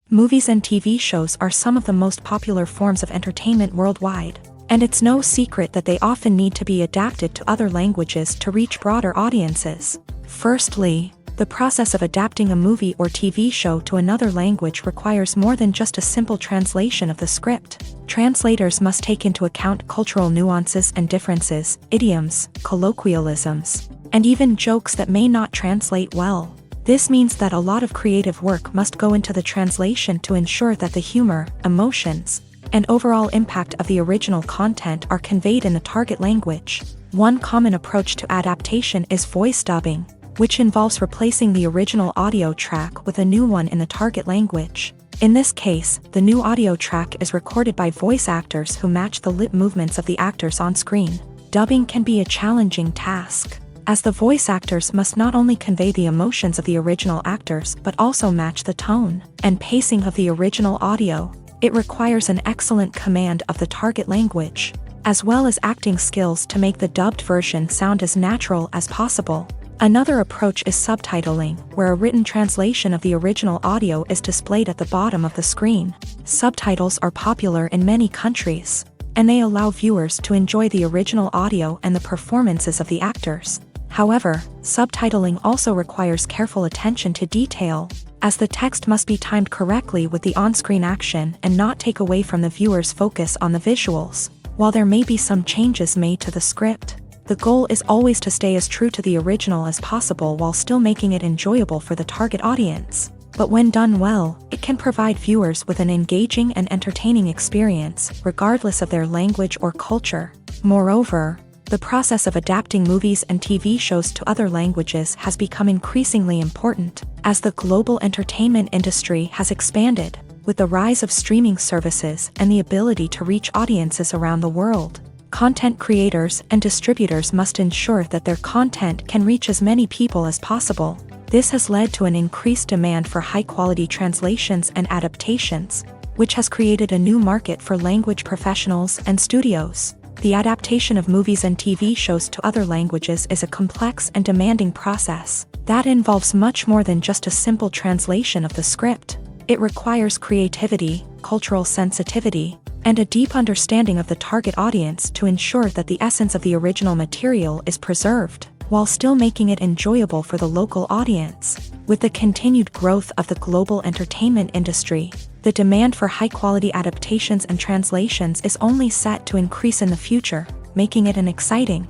Movies and TV shows are some of the most popular forms of entertainment worldwide. And it's no secret that they often need to be adapted to other languages to reach broader audiences. Firstly, the process of adapting a movie or TV show to another language requires more than just a simple translation of the script. Translators must take into account cultural nuances and differences, idioms, colloquialisms, and even jokes that may not translate well. This means that a lot of creative work must go into the translation to ensure that the humor, emotions, and overall impact of the original content are conveyed in the target language. One common approach to adaptation is voice dubbing, which involves replacing the original audio track with a new one in the target language. In this case, the new audio track is recorded by voice actors who match the lip movements of the actors on screen. Dubbing can be a challenging task, as the voice actors must not only convey the emotions of the original actors but also match the tone and pacing of the original audio. It requires an excellent command of the target language, as well as acting skills to make the dubbed version sound as natural as possible. Another approach is subtitling, where a written translation of the original audio is displayed at the bottom of the screen. Subtitles are popular in many countries, and they allow viewers to enjoy the original audio and the performances of the actors. However, subtitling also requires careful attention to detail, as the text must be timed correctly with the on-screen action and not take away from the viewer's focus on the visuals. While there may be some changes made to the script, the goal is always to stay as true to the original as possible while still making it enjoyable for the target audience. But when done well, it can provide viewers with an engaging and entertaining experience, regardless of their language or culture. Moreover, the process of adapting movies and TV shows to other languages has become increasingly important, as the global entertainment industry has expanded, with the rise of streaming services and the ability to reach audiences around the world. Content creators and distributors must ensure that their content can reach as many people as possible. This has led to an increased demand for high-quality translations and adaptations, which has created a new market for language professionals and studios. The adaptation of movies and TV shows to other languages is a complex and demanding process that involves much more than just a simple translation of the script. It requires creativity, cultural sensitivity, and a deep understanding of the target audience to ensure that the essence of the original material is preserved, while still making it enjoyable for the local audience. With the continued growth of the global entertainment industry, the demand for high-quality adaptations and translations is only set to increase in the future, making it an exciting.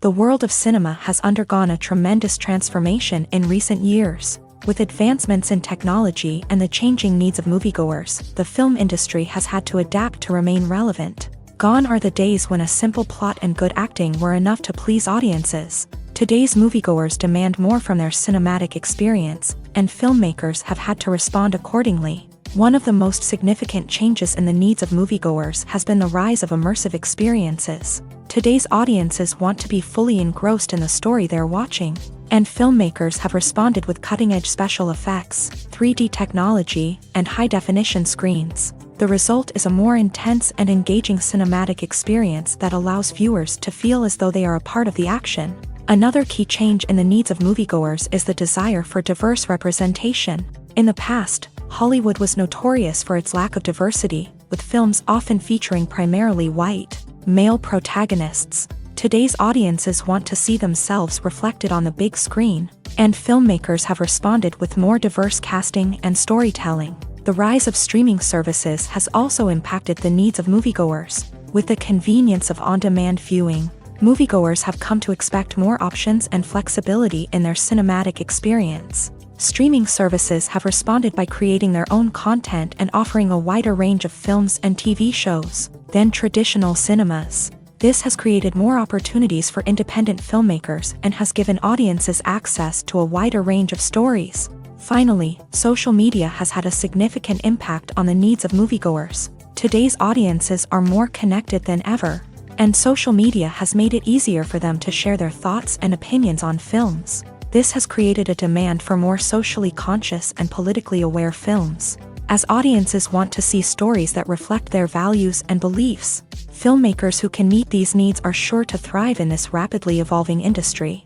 The world of cinema has undergone a tremendous transformation in recent years. With advancements in technology and the changing needs of moviegoers, the film industry has had to adapt to remain relevant. Gone are the days when a simple plot and good acting were enough to please audiences. Today's moviegoers demand more from their cinematic experience, and filmmakers have had to respond accordingly. One of the most significant changes in the needs of moviegoers has been the rise of immersive experiences. Today's audiences want to be fully engrossed in the story they're watching, and filmmakers have responded with cutting-edge special effects, 3D technology, and high-definition screens. The result is a more intense and engaging cinematic experience that allows viewers to feel as though they are a part of the action. Another key change in the needs of moviegoers is the desire for diverse representation. In the past, Hollywood was notorious for its lack of diversity, with films often featuring primarily white, male protagonists. Today's audiences want to see themselves reflected on the big screen, and filmmakers have responded with more diverse casting and storytelling. The rise of streaming services has also impacted the needs of moviegoers. With the convenience of on-demand viewing, moviegoers have come to expect more options and flexibility in their cinematic experience. Streaming services have responded by creating their own content and offering a wider range of films and TV shows than traditional cinemas. This has created more opportunities for independent filmmakers and has given audiences access to a wider range of stories. Finally, social media has had a significant impact on the needs of moviegoers. Today's audiences are more connected than ever, and social media has made it easier for them to share their thoughts and opinions on films. This has created a demand for more socially conscious and politically aware films. As audiences want to see stories that reflect their values and beliefs, filmmakers who can meet these needs are sure to thrive in this rapidly evolving industry.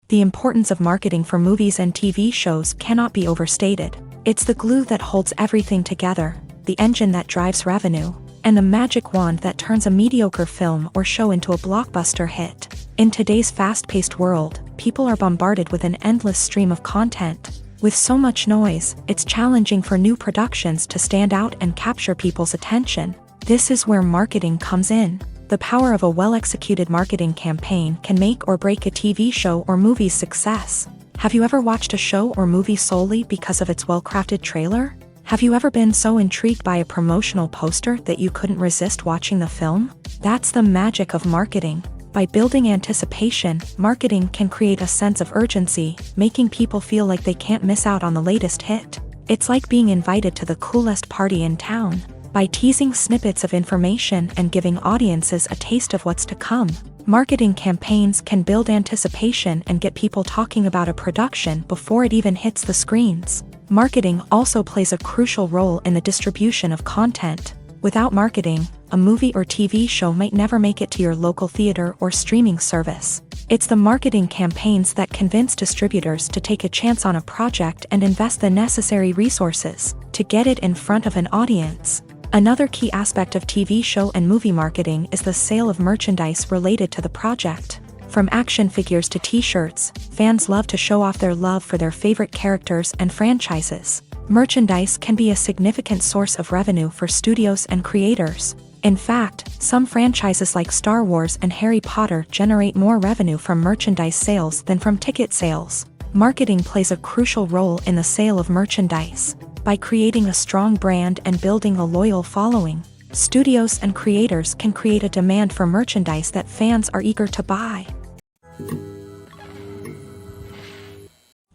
The importance of marketing for movies and TV shows cannot be overstated. It's the glue that holds everything together, the engine that drives revenue, and the magic wand that turns a mediocre film or show into a blockbuster hit. In today's fast-paced world, people are bombarded with an endless stream of content. With so much noise, it's challenging for new productions to stand out and capture people's attention. This is where marketing comes in. The power of a well-executed marketing campaign can make or break a TV show or movie's success. Have you ever watched a show or movie solely because of its well-crafted trailer? Have you ever been so intrigued by a promotional poster that you couldn't resist watching the film? That's the magic of marketing. By building anticipation, marketing can create a sense of urgency, making people feel like they can't miss out on the latest hit. It's like being invited to the coolest party in town. By teasing snippets of information and giving audiences a taste of what's to come, marketing campaigns can build anticipation and get people talking about a production before it even hits the screens. Marketing also plays a crucial role in the distribution of content. Without marketing, a movie or TV show might never make it to your local theater or streaming service. It's the marketing campaigns that convince distributors to take a chance on a project and invest the necessary resources to get it in front of an audience. Another key aspect of TV show and movie marketing is the sale of merchandise related to the project. From action figures to t-shirts, fans love to show off their love for their favorite characters and franchises. Merchandise can be a significant source of revenue for studios and creators. In fact, some franchises like Star Wars and Harry Potter generate more revenue from merchandise sales than from ticket sales. Marketing plays a crucial role in the sale of merchandise. By creating a strong brand and building a loyal following, studios and creators can create a demand for merchandise that fans are eager to buy.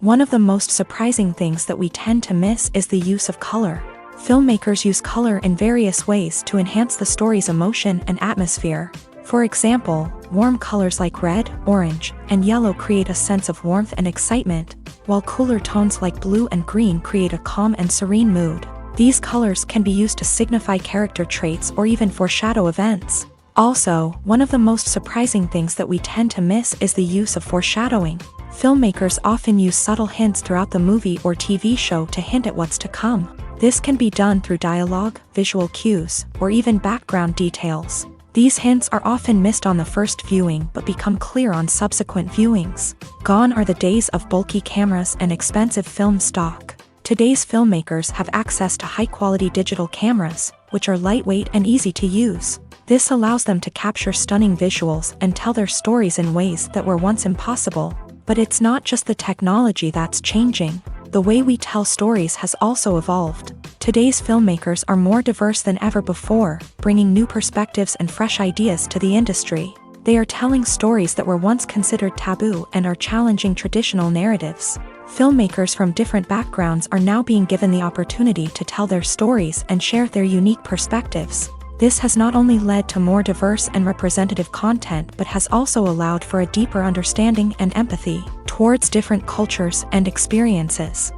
One of the most surprising things that we tend to miss is the use of color. Filmmakers use color in various ways to enhance the story's emotion and atmosphere. For example, warm colors like red, orange, and yellow create a sense of warmth and excitement, while cooler tones like blue and green create a calm and serene mood. These colors can be used to signify character traits or even foreshadow events. Also, one of the most surprising things that we tend to miss is the use of foreshadowing. Filmmakers often use subtle hints throughout the movie or TV show to hint at what's to come. This can be done through dialogue, visual cues, or even background details. These hints are often missed on the first viewing but become clear on subsequent viewings. Gone are the days of bulky cameras and expensive film stock. Today's filmmakers have access to high-quality digital cameras, which are lightweight and easy to use. This allows them to capture stunning visuals and tell their stories in ways that were once impossible. But it's not just the technology that's changing. The way we tell stories has also evolved. Today's filmmakers are more diverse than ever before, bringing new perspectives and fresh ideas to the industry. They are telling stories that were once considered taboo and are challenging traditional narratives. Filmmakers from different backgrounds are now being given the opportunity to tell their stories and share their unique perspectives. This has not only led to more diverse and representative content but has also allowed for a deeper understanding and empathy towards different cultures and experiences.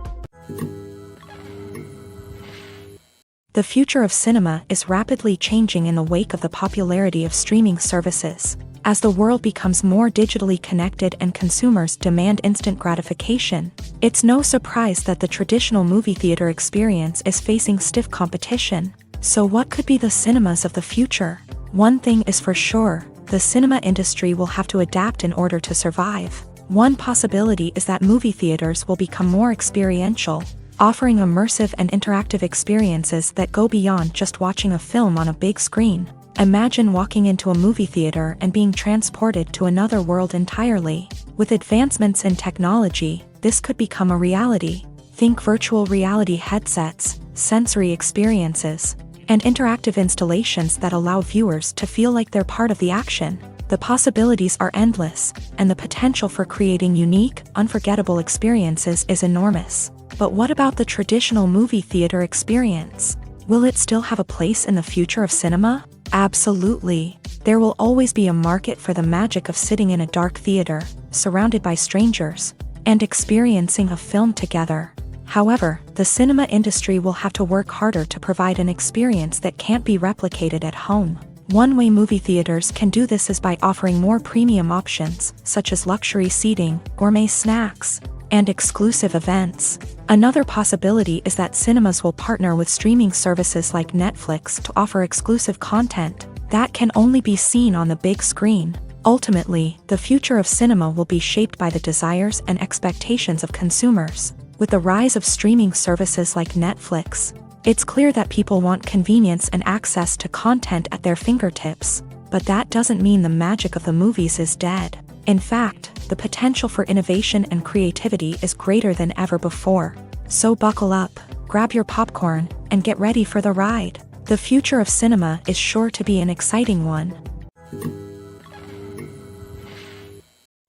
The future of cinema is rapidly changing in the wake of the popularity of streaming services. As the world becomes more digitally connected and consumers demand instant gratification, it's no surprise that the traditional movie theater experience is facing stiff competition. So what could be the cinemas of the future? One thing is for sure, the cinema industry will have to adapt in order to survive. One possibility is that movie theaters will become more experiential, offering immersive and interactive experiences that go beyond just watching a film on a big screen. Imagine walking into a movie theater and being transported to another world entirely. With advancements in technology, this could become a reality. Think virtual reality headsets, sensory experiences, and interactive installations that allow viewers to feel like they're part of the action. The possibilities are endless, and the potential for creating unique, unforgettable experiences is enormous. But what about the traditional movie theater experience? Will it still have a place in the future of cinema? Absolutely. There will always be a market for the magic of sitting in a dark theater, surrounded by strangers, and experiencing a film together. However, the cinema industry will have to work harder to provide an experience that can't be replicated at home. One way movie theaters can do this is by offering more premium options, such as luxury seating, gourmet snacks, and exclusive events. Another possibility is that cinemas will partner with streaming services like Netflix to offer exclusive content that can only be seen on the big screen. Ultimately, the future of cinema will be shaped by the desires and expectations of consumers. With the rise of streaming services like Netflix, it's clear that people want convenience and access to content at their fingertips. But that doesn't mean the magic of the movies is dead. In fact, the potential for innovation and creativity is greater than ever before. So buckle up, grab your popcorn, and get ready for the ride. The future of cinema is sure to be an exciting one.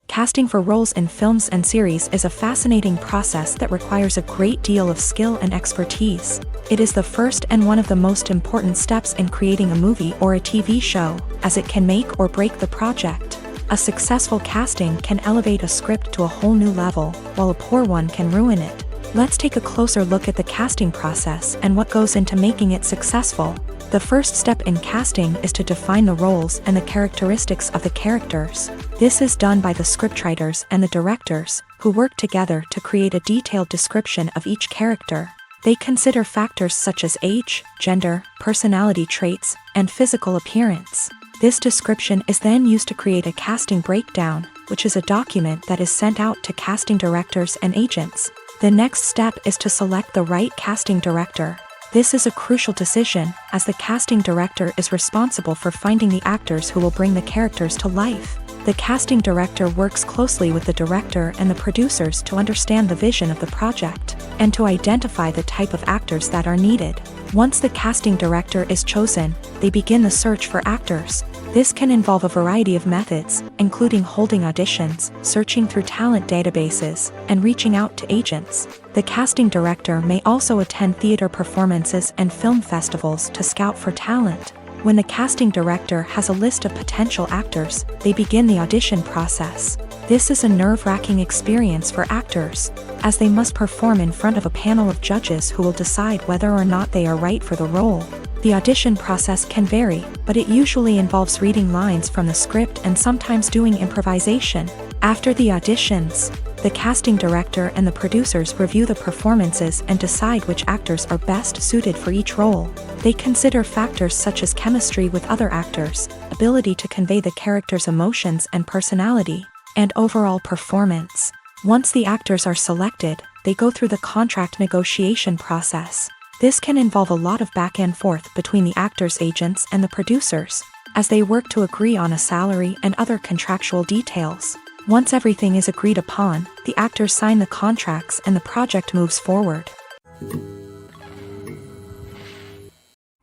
Casting for roles in films and series is a fascinating process that requires a great deal of skill and expertise. It is the first and one of the most important steps in creating a movie or a TV show, as it can make or break the project. A successful casting can elevate a script to a whole new level, while a poor one can ruin it. Let's take a closer look at the casting process and what goes into making it successful. The first step in casting is to define the roles and the characteristics of the characters. This is done by the scriptwriters and the directors, who work together to create a detailed description of each character. They consider factors such as age, gender, personality traits, and physical appearance. This description is then used to create a casting breakdown, which is a document that is sent out to casting directors and agents. The next step is to select the right casting director. This is a crucial decision, as the casting director is responsible for finding the actors who will bring the characters to life. The casting director works closely with the director and the producers to understand the vision of the project, and to identify the type of actors that are needed. Once the casting director is chosen, they begin the search for actors. This can involve a variety of methods, including holding auditions, searching through talent databases, and reaching out to agents. The casting director may also attend theater performances and film festivals to scout for talent. When the casting director has a list of potential actors, they begin the audition process. This is a nerve-wracking experience for actors, as they must perform in front of a panel of judges who will decide whether or not they are right for the role. The audition process can vary, but it usually involves reading lines from the script and sometimes doing improvisation. After the auditions, the casting director and the producers review the performances and decide which actors are best suited for each role. They consider factors such as chemistry with other actors, ability to convey the character's emotions and personality, and overall performance. Once the actors are selected, they go through the contract negotiation process. This can involve a lot of back and forth between the actors' agents and the producers, as they work to agree on a salary and other contractual details. Once everything is agreed upon, the actors sign the contracts and the project moves forward.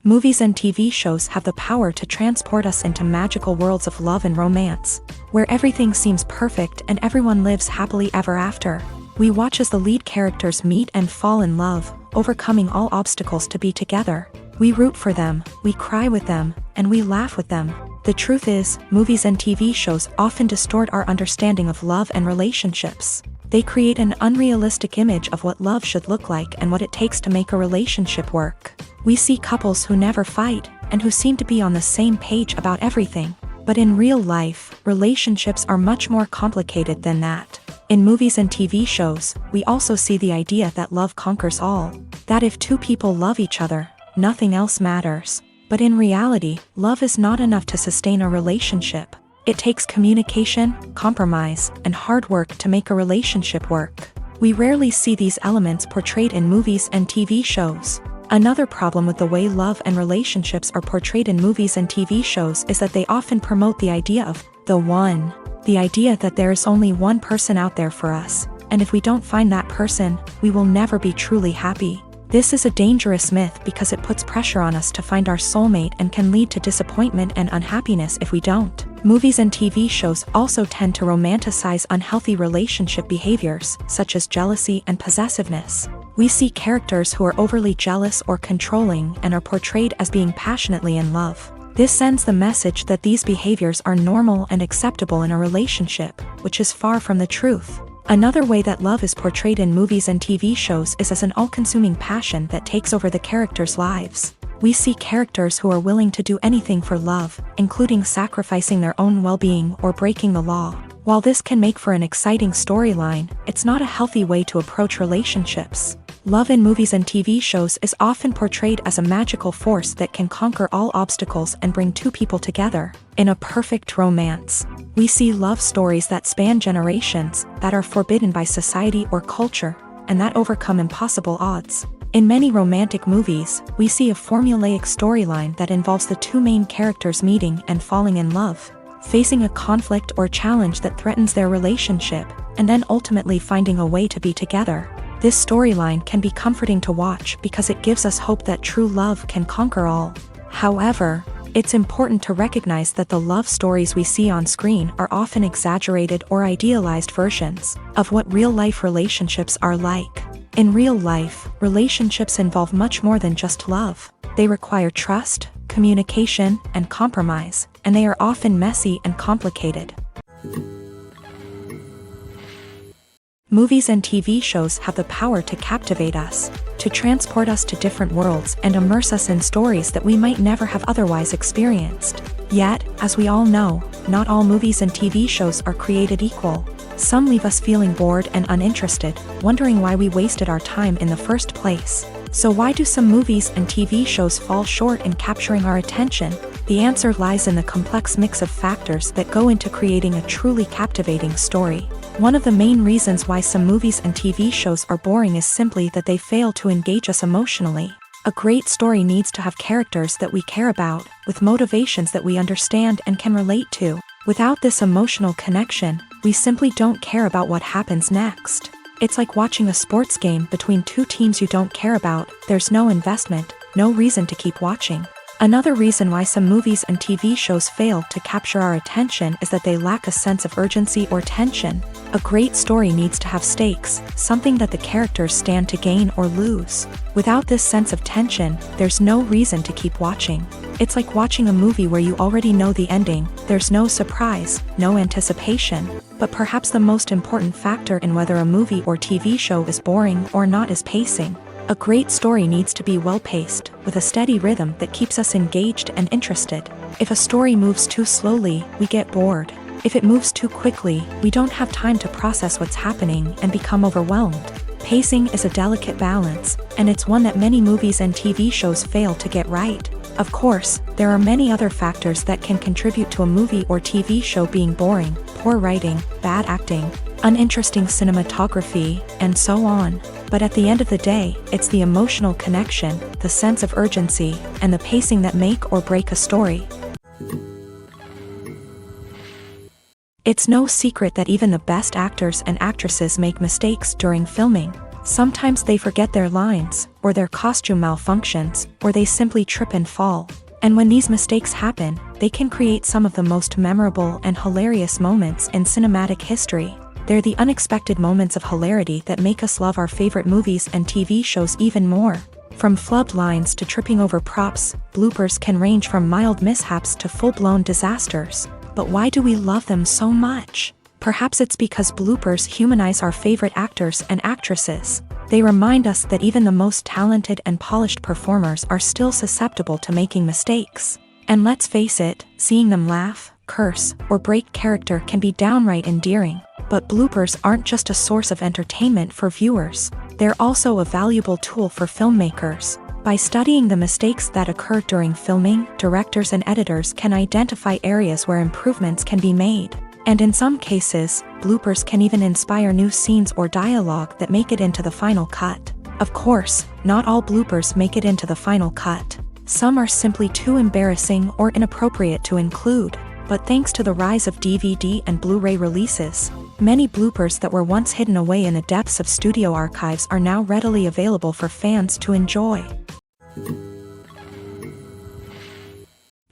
Movies and TV shows have the power to transport us into magical worlds of love and romance, where everything seems perfect and everyone lives happily ever after. We watch as the lead characters meet and fall in love, overcoming all obstacles to be together. We root for them, we cry with them, and we laugh with them. The truth is, movies and TV shows often distort our understanding of love and relationships. They create an unrealistic image of what love should look like and what it takes to make a relationship work. We see couples who never fight, and who seem to be on the same page about everything. But in real life, relationships are much more complicated than that. In movies and TV shows, we also see the idea that love conquers all. That if two people love each other, nothing else matters. But in reality, love is not enough to sustain a relationship. It takes communication, compromise, and hard work to make a relationship work. We rarely see these elements portrayed in movies and TV shows. Another problem with the way love and relationships are portrayed in movies and TV shows is that they often promote the idea of the one. The idea that there is only one person out there for us, and if we don't find that person, we will never be truly happy. This is a dangerous myth because it puts pressure on us to find our soulmate and can lead to disappointment and unhappiness if we don't. Movies and TV shows also tend to romanticize unhealthy relationship behaviors, such as jealousy and possessiveness. We see characters who are overly jealous or controlling and are portrayed as being passionately in love. This sends the message that these behaviors are normal and acceptable in a relationship, which is far from the truth. Another way that love is portrayed in movies and TV shows is as an all-consuming passion that takes over the characters' lives. We see characters who are willing to do anything for love, including sacrificing their own well-being or breaking the law. While this can make for an exciting storyline, it's not a healthy way to approach relationships. Love in movies and TV shows is often portrayed as a magical force that can conquer all obstacles and bring two people together. In a perfect romance, we see love stories that span generations, that are forbidden by society or culture, and that overcome impossible odds. In many romantic movies, we see a formulaic storyline that involves the two main characters meeting and falling in love, facing a conflict or challenge that threatens their relationship, and then ultimately finding a way to be together. This storyline can be comforting to watch because it gives us hope that true love can conquer all. However, it's important to recognize that the love stories we see on screen are often exaggerated or idealized versions of what real-life relationships are like. In real life, relationships involve much more than just love. They require trust, communication, and compromise, and they are often messy and complicated. Movies and TV shows have the power to captivate us, to transport us to different worlds and immerse us in stories that we might never have otherwise experienced. Yet, as we all know, not all movies and TV shows are created equal. Some leave us feeling bored and uninterested, wondering why we wasted our time in the first place. So why do some movies and TV shows fall short in capturing our attention? The answer lies in the complex mix of factors that go into creating a truly captivating story. One of the main reasons why some movies and TV shows are boring is simply that they fail to engage us emotionally. A great story needs to have characters that we care about, with motivations that we understand and can relate to. Without this emotional connection, we simply don't care about what happens next. It's like watching a sports game between two teams you don't care about. There's no investment, no reason to keep watching. Another reason why some movies and TV shows fail to capture our attention is that they lack a sense of urgency or tension. A great story needs to have stakes, something that the characters stand to gain or lose. Without this sense of tension, there's no reason to keep watching. It's like watching a movie where you already know the ending, there's no surprise, no anticipation. But perhaps the most important factor in whether a movie or TV show is boring or not is pacing. A great story needs to be well-paced, with a steady rhythm that keeps us engaged and interested. If a story moves too slowly, we get bored. If it moves too quickly, we don't have time to process what's happening and become overwhelmed. Pacing is a delicate balance, and it's one that many movies and TV shows fail to get right. Of course, there are many other factors that can contribute to a movie or TV show being boring: poor writing, bad acting, uninteresting cinematography, and so on. But at the end of the day, it's the emotional connection, the sense of urgency, and the pacing that make or break a story. It's no secret that even the best actors and actresses make mistakes during filming. Sometimes they forget their lines, or their costume malfunctions, or they simply trip and fall. And when these mistakes happen, they can create some of the most memorable and hilarious moments in cinematic history. They're the unexpected moments of hilarity that make us love our favorite movies and TV shows even more. From flubbed lines to tripping over props, bloopers can range from mild mishaps to full-blown disasters. But why do we love them so much? Perhaps it's because bloopers humanize our favorite actors and actresses. They remind us that even the most talented and polished performers are still susceptible to making mistakes. And let's face it, seeing them laugh, curse, or break character can be downright endearing. But bloopers aren't just a source of entertainment for viewers. They're also a valuable tool for filmmakers. By studying the mistakes that occur during filming, directors and editors can identify areas where improvements can be made. And in some cases, bloopers can even inspire new scenes or dialogue that make it into the final cut. Of course, not all bloopers make it into the final cut. Some are simply too embarrassing or inappropriate to include. But thanks to the rise of DVD and Blu-ray releases, many bloopers that were once hidden away in the depths of studio archives are now readily available for fans to enjoy.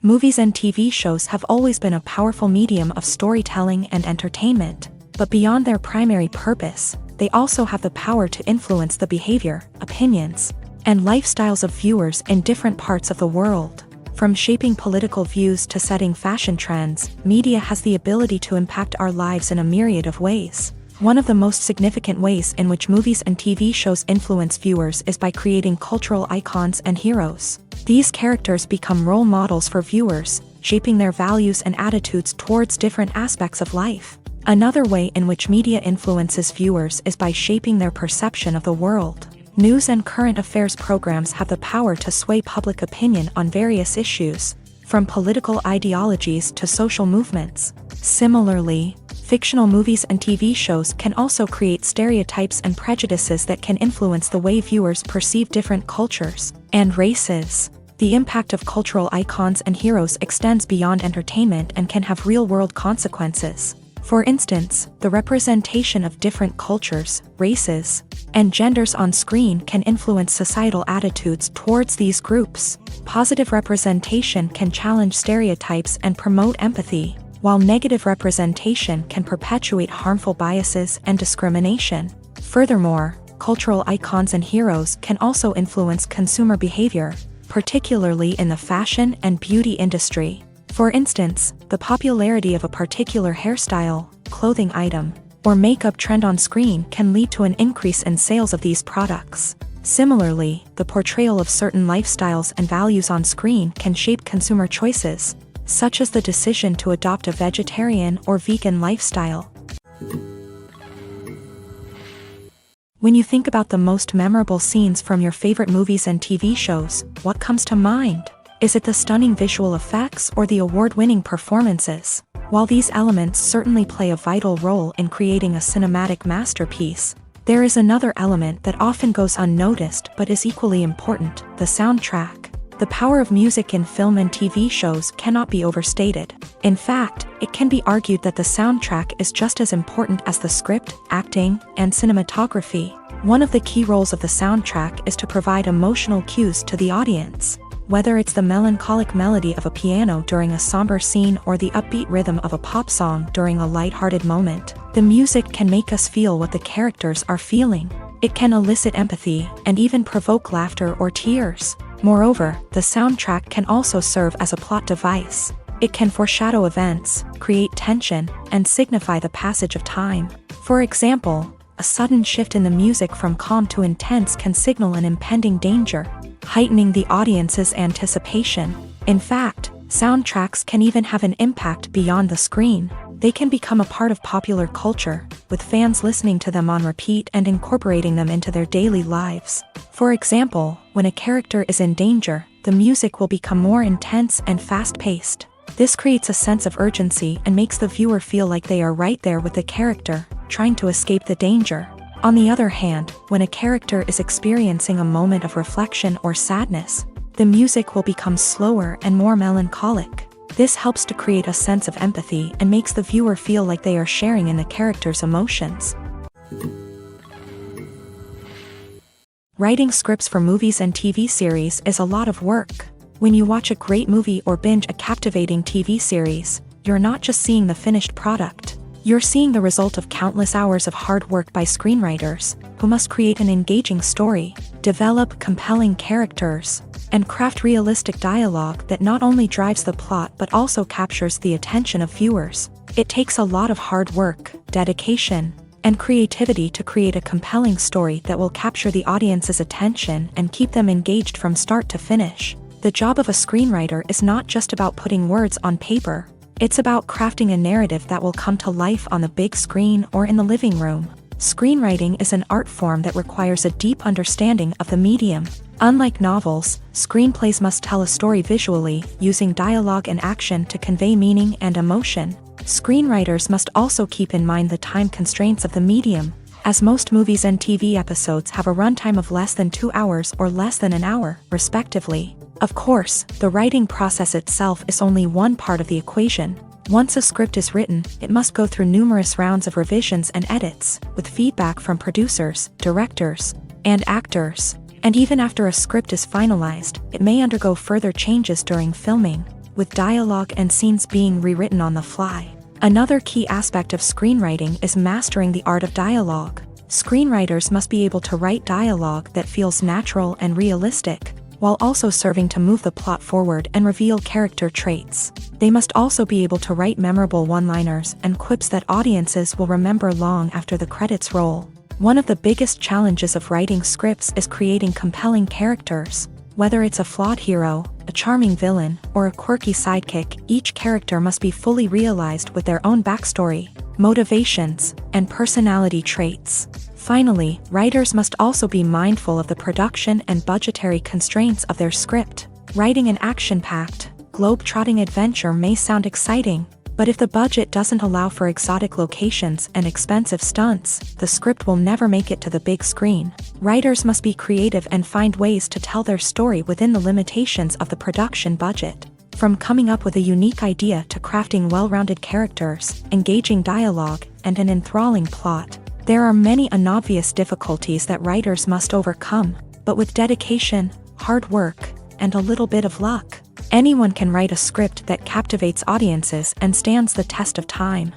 Movies and TV shows have always been a powerful medium of storytelling and entertainment, but beyond their primary purpose, they also have the power to influence the behavior, opinions, and lifestyles of viewers in different parts of the world. From shaping political views to setting fashion trends, media has the ability to impact our lives in a myriad of ways. One of the most significant ways in which movies and TV shows influence viewers is by creating cultural icons and heroes. These characters become role models for viewers, shaping their values and attitudes towards different aspects of life. Another way in which media influences viewers is by shaping their perception of the world. News and current affairs programs have the power to sway public opinion on various issues, from political ideologies to social movements. Similarly, fictional movies and TV shows can also create stereotypes and prejudices that can influence the way viewers perceive different cultures and races. The impact of cultural icons and heroes extends beyond entertainment and can have real-world consequences. For instance, the representation of different cultures, races, and genders on screen can influence societal attitudes towards these groups. Positive representation can challenge stereotypes and promote empathy, while negative representation can perpetuate harmful biases and discrimination. Furthermore, cultural icons and heroes can also influence consumer behavior, particularly in the fashion and beauty industry. For instance, the popularity of a particular hairstyle, clothing item, or makeup trend on screen can lead to an increase in sales of these products. Similarly, the portrayal of certain lifestyles and values on screen can shape consumer choices, such as the decision to adopt a vegetarian or vegan lifestyle. When you think about the most memorable scenes from your favorite movies and TV shows, what comes to mind? Is it the stunning visual effects or the award-winning performances? While these elements certainly play a vital role in creating a cinematic masterpiece, there is another element that often goes unnoticed but is equally important: the soundtrack. The power of music in film and TV shows cannot be overstated. In fact, it can be argued that the soundtrack is just as important as the script, acting, and cinematography. One of the key roles of the soundtrack is to provide emotional cues to the audience. Whether it's the melancholic melody of a piano during a somber scene or the upbeat rhythm of a pop song during a lighthearted moment, the music can make us feel what the characters are feeling. It can elicit empathy and even provoke laughter or tears. Moreover, the soundtrack can also serve as a plot device. It can foreshadow events, create tension, and signify the passage of time. For example, a sudden shift in the music from calm to intense can signal an impending danger, heightening the audience's anticipation. In fact, soundtracks can even have an impact beyond the screen. They can become a part of popular culture, with fans listening to them on repeat and incorporating them into their daily lives. For example, when a character is in danger, the music will become more intense and fast-paced. This creates a sense of urgency and makes the viewer feel like they are right there with the character, trying to escape the danger. On the other hand, when a character is experiencing a moment of reflection or sadness, the music will become slower and more melancholic. This helps to create a sense of empathy and makes the viewer feel like they are sharing in the character's emotions. Writing scripts for movies and TV series is a lot of work. When you watch a great movie or binge a captivating TV series, you're not just seeing the finished product. You're seeing the result of countless hours of hard work by screenwriters, who must create an engaging story, develop compelling characters, and craft realistic dialogue that not only drives the plot but also captures the attention of viewers. It takes a lot of hard work, dedication, and creativity to create a compelling story that will capture the audience's attention and keep them engaged from start to finish. The job of a screenwriter is not just about putting words on paper. It's about crafting a narrative that will come to life on the big screen or in the living room. Screenwriting is an art form that requires a deep understanding of the medium. Unlike novels, screenplays must tell a story visually, using dialogue and action to convey meaning and emotion. Screenwriters must also keep in mind the time constraints of the medium, as most movies and TV episodes have a runtime of less than 2 hours or less than an hour, respectively. Of course, the writing process itself is only one part of the equation. Once a script is written, it must go through numerous rounds of revisions and edits, with feedback from producers, directors, and actors. And even after a script is finalized, it may undergo further changes during filming, with dialogue and scenes being rewritten on the fly. Another key aspect of screenwriting is mastering the art of dialogue. Screenwriters must be able to write dialogue that feels natural and realistic, while also serving to move the plot forward and reveal character traits. They must also be able to write memorable one-liners and quips that audiences will remember long after the credits roll. One of the biggest challenges of writing scripts is creating compelling characters. Whether it's a flawed hero, a charming villain, or a quirky sidekick, each character must be fully realized with their own backstory, motivations, and personality traits. Finally, writers must also be mindful of the production and budgetary constraints of their script. Writing an action-packed, globe-trotting adventure may sound exciting, but if the budget doesn't allow for exotic locations and expensive stunts, the script will never make it to the big screen. Writers must be creative and find ways to tell their story within the limitations of the production budget. From coming up with a unique idea to crafting well-rounded characters, engaging dialogue, and an enthralling plot, there are many unobvious difficulties that writers must overcome, but with dedication, hard work, and a little bit of luck, anyone can write a script that captivates audiences and stands the test of time.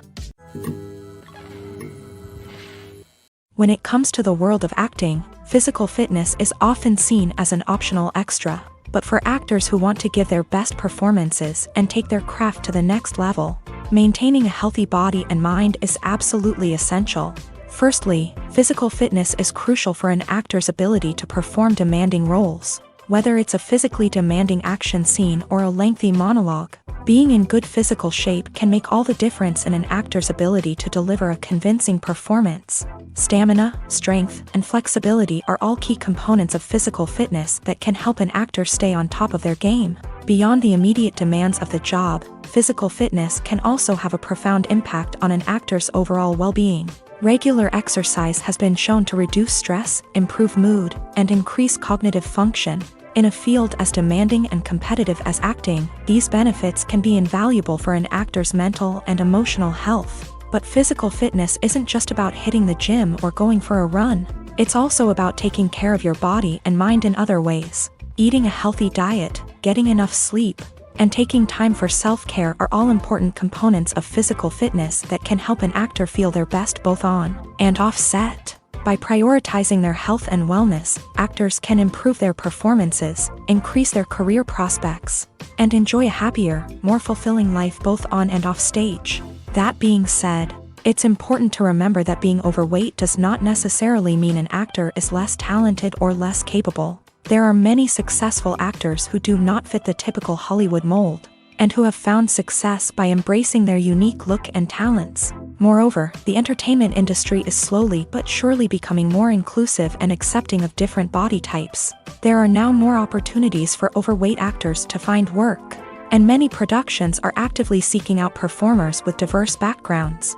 When it comes to the world of acting, physical fitness is often seen as an optional extra, but for actors who want to give their best performances and take their craft to the next level, maintaining a healthy body and mind is absolutely essential. Firstly, physical fitness is crucial for an actor's ability to perform demanding roles. Whether it's a physically demanding action scene or a lengthy monologue, being in good physical shape can make all the difference in an actor's ability to deliver a convincing performance. Stamina, strength, and flexibility are all key components of physical fitness that can help an actor stay on top of their game. Beyond the immediate demands of the job, physical fitness can also have a profound impact on an actor's overall well-being. Regular exercise has been shown to reduce stress, improve mood, and increase cognitive function. In a field as demanding and competitive as acting, these benefits can be invaluable for an actor's mental and emotional health. But physical fitness isn't just about hitting the gym or going for a run. It's also about taking care of your body and mind in other ways. Eating a healthy diet, getting enough sleep, and taking time for self-care are all important components of physical fitness that can help an actor feel their best both on and off set. By prioritizing their health and wellness, actors can improve their performances, increase their career prospects, and enjoy a happier, more fulfilling life both on and off stage. That being said, it's important to remember that being overweight does not necessarily mean an actor is less talented or less capable. There are many successful actors who do not fit the typical Hollywood mold, and who have found success by embracing their unique look and talents. Moreover, the entertainment industry is slowly but surely becoming more inclusive and accepting of different body types. There are now more opportunities for overweight actors to find work, and many productions are actively seeking out performers with diverse backgrounds.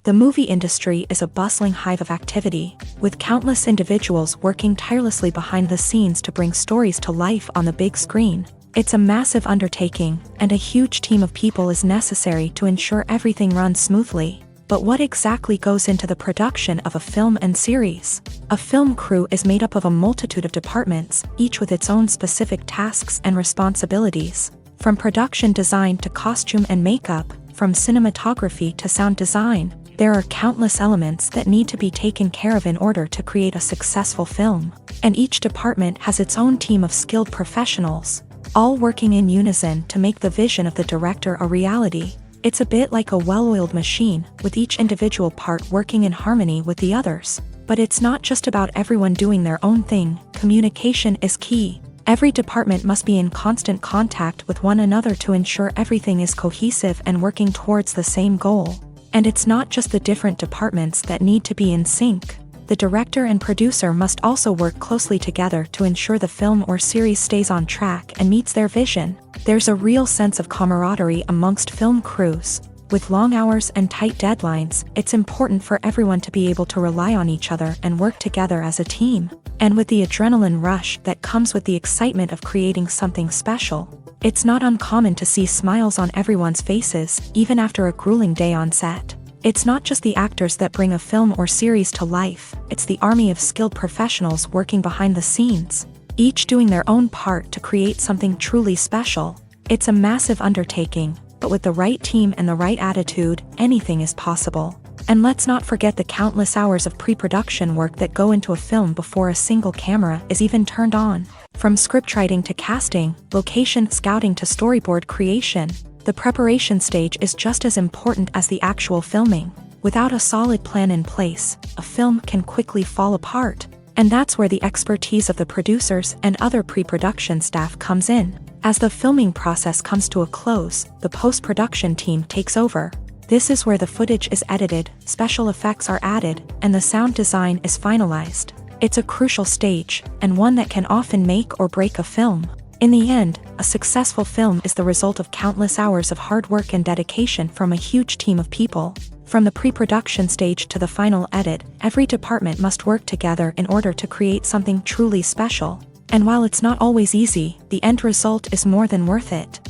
The movie industry is a bustling hive of activity, with countless individuals working tirelessly behind the scenes to bring stories to life on the big screen. It's a massive undertaking, and a huge team of people is necessary to ensure everything runs smoothly. But what exactly goes into the production of a film and series? A film crew is made up of a multitude of departments, each with its own specific tasks and responsibilities. From production design to costume and makeup, from cinematography to sound design, there are countless elements that need to be taken care of in order to create a successful film. And each department has its own team of skilled professionals, all working in unison to make the vision of the director a reality. It's a bit like a well-oiled machine, with each individual part working in harmony with the others. But it's not just about everyone doing their own thing. Communication is key. Every department must be in constant contact with one another to ensure everything is cohesive and working towards the same goal. And it's not just the different departments that need to be in sync. The director and producer must also work closely together to ensure the film or series stays on track and meets their vision. There's a real sense of camaraderie amongst film crews. With long hours and tight deadlines, it's important for everyone to be able to rely on each other and work together as a team. And with the adrenaline rush that comes with the excitement of creating something special, it's not uncommon to see smiles on everyone's faces, even after a grueling day on set. It's not just the actors that bring a film or series to life, it's the army of skilled professionals working behind the scenes, each doing their own part to create something truly special. It's a massive undertaking, but with the right team and the right attitude, anything is possible. And let's not forget the countless hours of pre-production work that go into a film before a single camera is even turned on. From scriptwriting to casting, location scouting to storyboard creation, the preparation stage is just as important as the actual filming. Without a solid plan in place, a film can quickly fall apart. And that's where the expertise of the producers and other pre-production staff comes in. As the filming process comes to a close, the post-production team takes over. This is where the footage is edited, special effects are added, and the sound design is finalized. It's a crucial stage, and one that can often make or break a film. In the end, a successful film is the result of countless hours of hard work and dedication from a huge team of people. From the pre-production stage to the final edit, every department must work together in order to create something truly special. And while it's not always easy, the end result is more than worth it.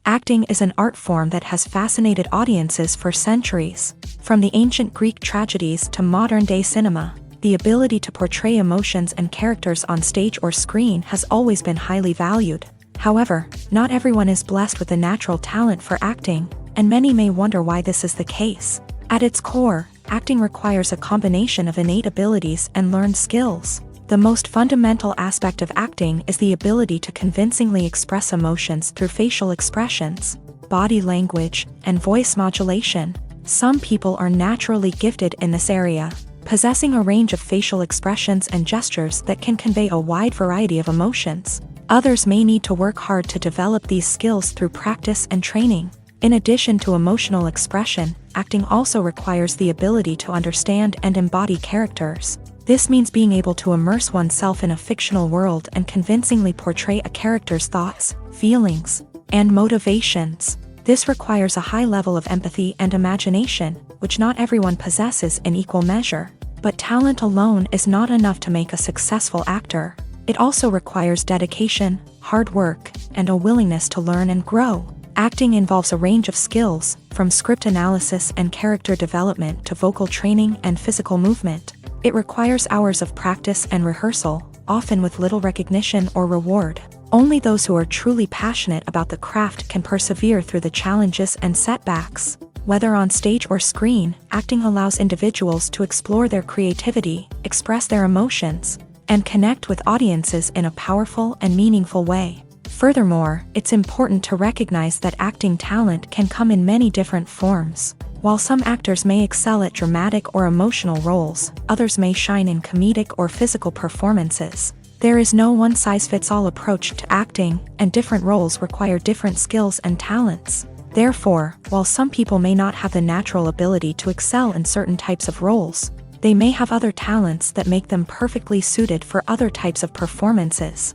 Acting is an art form that has fascinated audiences for centuries. From the ancient Greek tragedies to modern-day cinema, the ability to portray emotions and characters on stage or screen has always been highly valued. However, not everyone is blessed with a natural talent for acting, and many may wonder why this is the case. At its core, acting requires a combination of innate abilities and learned skills. The most fundamental aspect of acting is the ability to convincingly express emotions through facial expressions, body language, and voice modulation. Some people are naturally gifted in this area, possessing a range of facial expressions and gestures that can convey a wide variety of emotions. Others may need to work hard to develop these skills through practice and training. In addition to emotional expression, acting also requires the ability to understand and embody characters. This means being able to immerse oneself in a fictional world and convincingly portray a character's thoughts, feelings, and motivations. This requires a high level of empathy and imagination, which not everyone possesses in equal measure. But talent alone is not enough to make a successful actor. It also requires dedication, hard work, and a willingness to learn and grow. Acting involves a range of skills, from script analysis and character development to vocal training and physical movement. It requires hours of practice and rehearsal, often with little recognition or reward. Only those who are truly passionate about the craft can persevere through the challenges and setbacks. Whether on stage or screen, acting allows individuals to explore their creativity, express their emotions, and connect with audiences in a powerful and meaningful way. Furthermore, it's important to recognize that acting talent can come in many different forms. While some actors may excel at dramatic or emotional roles, others may shine in comedic or physical performances. There is no one-size-fits-all approach to acting, and different roles require different skills and talents. Therefore, while some people may not have the natural ability to excel in certain types of roles, they may have other talents that make them perfectly suited for other types of performances.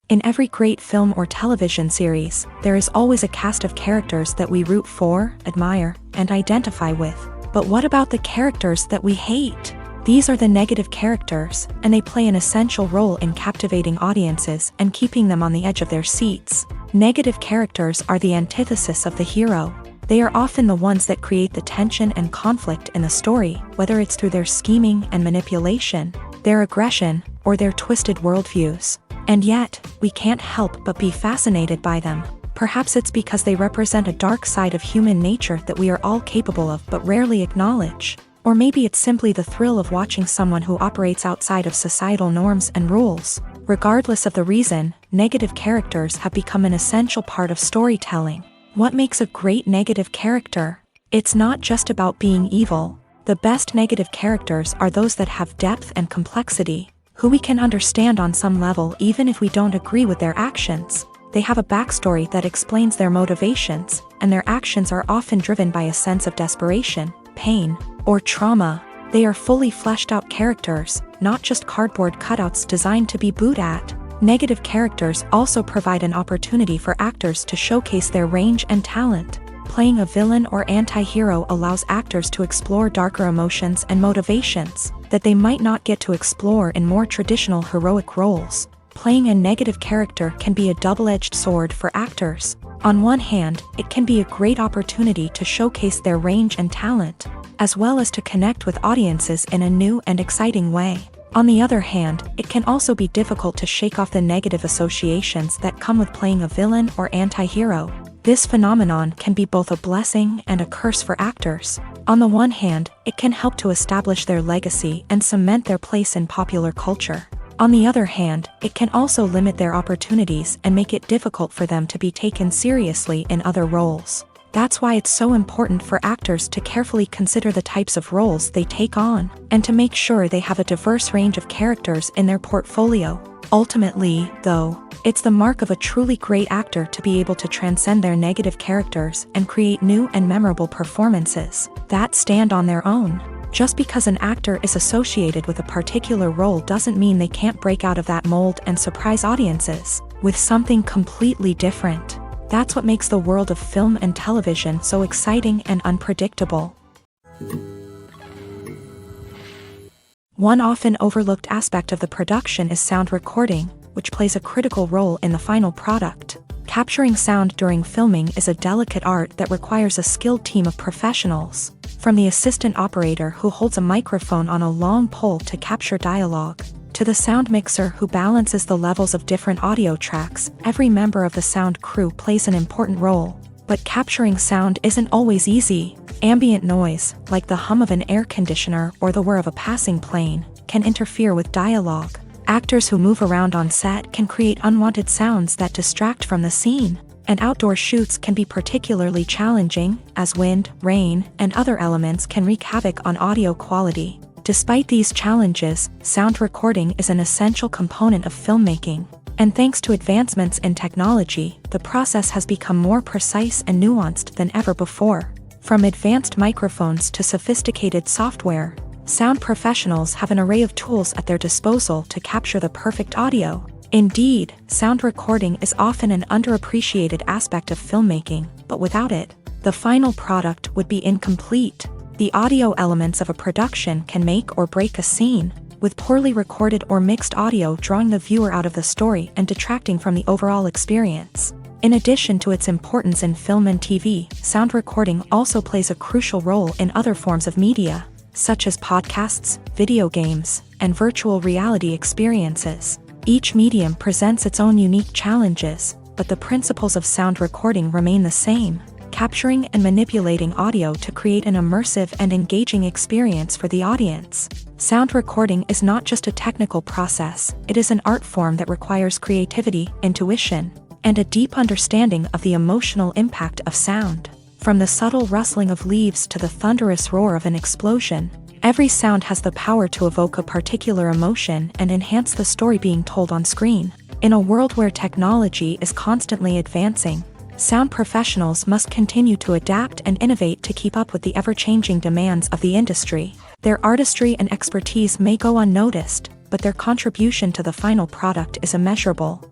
In every great film or television series, there is always a cast of characters that we root for, admire, and identify with. But what about the characters that we hate? These are the negative characters, and they play an essential role in captivating audiences and keeping them on the edge of their seats. Negative characters are the antithesis of the hero. They are often the ones that create the tension and conflict in the story, whether it's through their scheming and manipulation, their aggression, or their twisted worldviews. And yet, we can't help but be fascinated by them. Perhaps it's because they represent a dark side of human nature that we are all capable of but rarely acknowledge. Or maybe it's simply the thrill of watching someone who operates outside of societal norms and rules. Regardless of the reason, negative characters have become an essential part of storytelling. What makes a great negative character? It's not just about being evil. The best negative characters are those that have depth and complexity, who we can understand on some level even if we don't agree with their actions. They have a backstory that explains their motivations, and their actions are often driven by a sense of desperation, pain, or trauma. They are fully fleshed out characters, not just cardboard cutouts designed to be booed at. Negative characters also provide an opportunity for actors to showcase their range and talent. Playing a villain or anti-hero allows actors to explore darker emotions and motivations that they might not get to explore in more traditional heroic roles. Playing a negative character can be a double-edged sword for actors. On one hand, it can be a great opportunity to showcase their range and talent, as well as to connect with audiences in a new and exciting way. On the other hand, it can also be difficult to shake off the negative associations that come with playing a villain or anti-hero. This phenomenon can be both a blessing and a curse for actors. On the one hand, it can help to establish their legacy and cement their place in popular culture. On the other hand, it can also limit their opportunities and make it difficult for them to be taken seriously in other roles. That's why it's so important for actors to carefully consider the types of roles they take on, and to make sure they have a diverse range of characters in their portfolio. Ultimately, though, it's the mark of a truly great actor to be able to transcend their negative characters and create new and memorable performances that stand on their own. Just because an actor is associated with a particular role doesn't mean they can't break out of that mold and surprise audiences with something completely different. That's what makes the world of film and television so exciting and unpredictable. One often overlooked aspect of the production is sound recording, which plays a critical role in the final product. Capturing sound during filming is a delicate art that requires a skilled team of professionals. From the assistant operator who holds a microphone on a long pole to capture dialogue, to the sound mixer who balances the levels of different audio tracks, every member of the sound crew plays an important role. But capturing sound isn't always easy. Ambient noise, like the hum of an air conditioner or the whir of a passing plane, can interfere with dialogue. Actors who move around on set can create unwanted sounds that distract from the scene. And outdoor shoots can be particularly challenging, as wind, rain, and other elements can wreak havoc on audio quality. Despite these challenges, sound recording is an essential component of filmmaking. And thanks to advancements in technology, the process has become more precise and nuanced than ever before. From advanced microphones to sophisticated software, sound professionals have an array of tools at their disposal to capture the perfect audio. Indeed, sound recording is often an underappreciated aspect of filmmaking, but without it, the final product would be incomplete. The audio elements of a production can make or break a scene, with poorly recorded or mixed audio drawing the viewer out of the story and detracting from the overall experience. In addition to its importance in film and TV, sound recording also plays a crucial role in other forms of media, such as podcasts, video games, and virtual reality experiences. Each medium presents its own unique challenges, but the principles of sound recording remain the same: capturing and manipulating audio to create an immersive and engaging experience for the audience. Sound recording is not just a technical process, it is an art form that requires creativity, intuition, and a deep understanding of the emotional impact of sound. From the subtle rustling of leaves to the thunderous roar of an explosion, every sound has the power to evoke a particular emotion and enhance the story being told on screen. In a world where technology is constantly advancing, sound professionals must continue to adapt and innovate to keep up with the ever-changing demands of the industry. Their artistry and expertise may go unnoticed, but their contribution to the final product is immeasurable.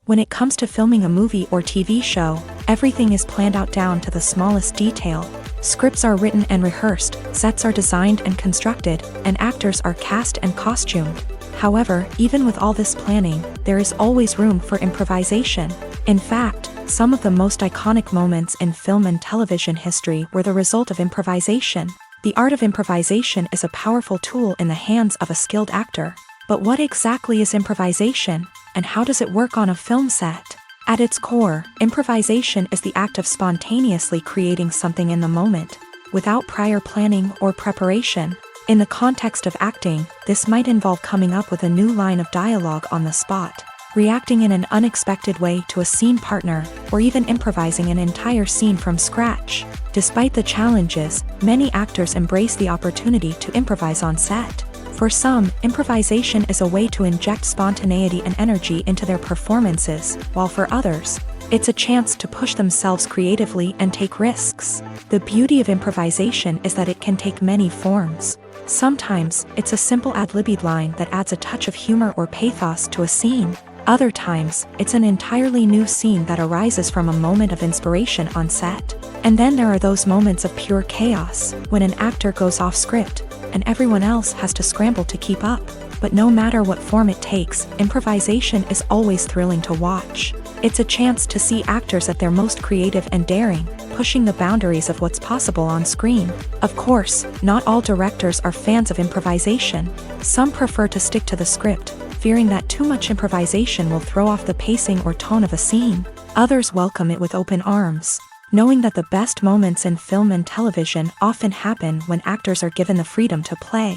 When it comes to filming a movie or TV show, everything is planned out down to the smallest detail. Scripts are written and rehearsed, sets are designed and constructed, and actors are cast and costumed. However, even with all this planning, there is always room for improvisation. In fact, some of the most iconic moments in film and television history were the result of improvisation. The art of improvisation is a powerful tool in the hands of a skilled actor. But what exactly is improvisation, and how does it work on a film set? At its core, improvisation is the act of spontaneously creating something in the moment, without prior planning or preparation. In the context of acting, this might involve coming up with a new line of dialogue on the spot, reacting in an unexpected way to a scene partner, or even improvising an entire scene from scratch. Despite the challenges, many actors embrace the opportunity to improvise on set. For some, improvisation is a way to inject spontaneity and energy into their performances, while for others, it's a chance to push themselves creatively and take risks. The beauty of improvisation is that it can take many forms. Sometimes, it's a simple ad-libbed line that adds a touch of humor or pathos to a scene. Other times, it's an entirely new scene that arises from a moment of inspiration on set. And then there are those moments of pure chaos, when an actor goes off script, and everyone else has to scramble to keep up. But no matter what form it takes, improvisation is always thrilling to watch. It's a chance to see actors at their most creative and daring, pushing the boundaries of what's possible on screen. Of course, not all directors are fans of improvisation. Some prefer to stick to the script, fearing that too much improvisation will throw off the pacing or tone of a scene. Others welcome it with open arms, knowing that the best moments in film and television often happen when actors are given the freedom to play.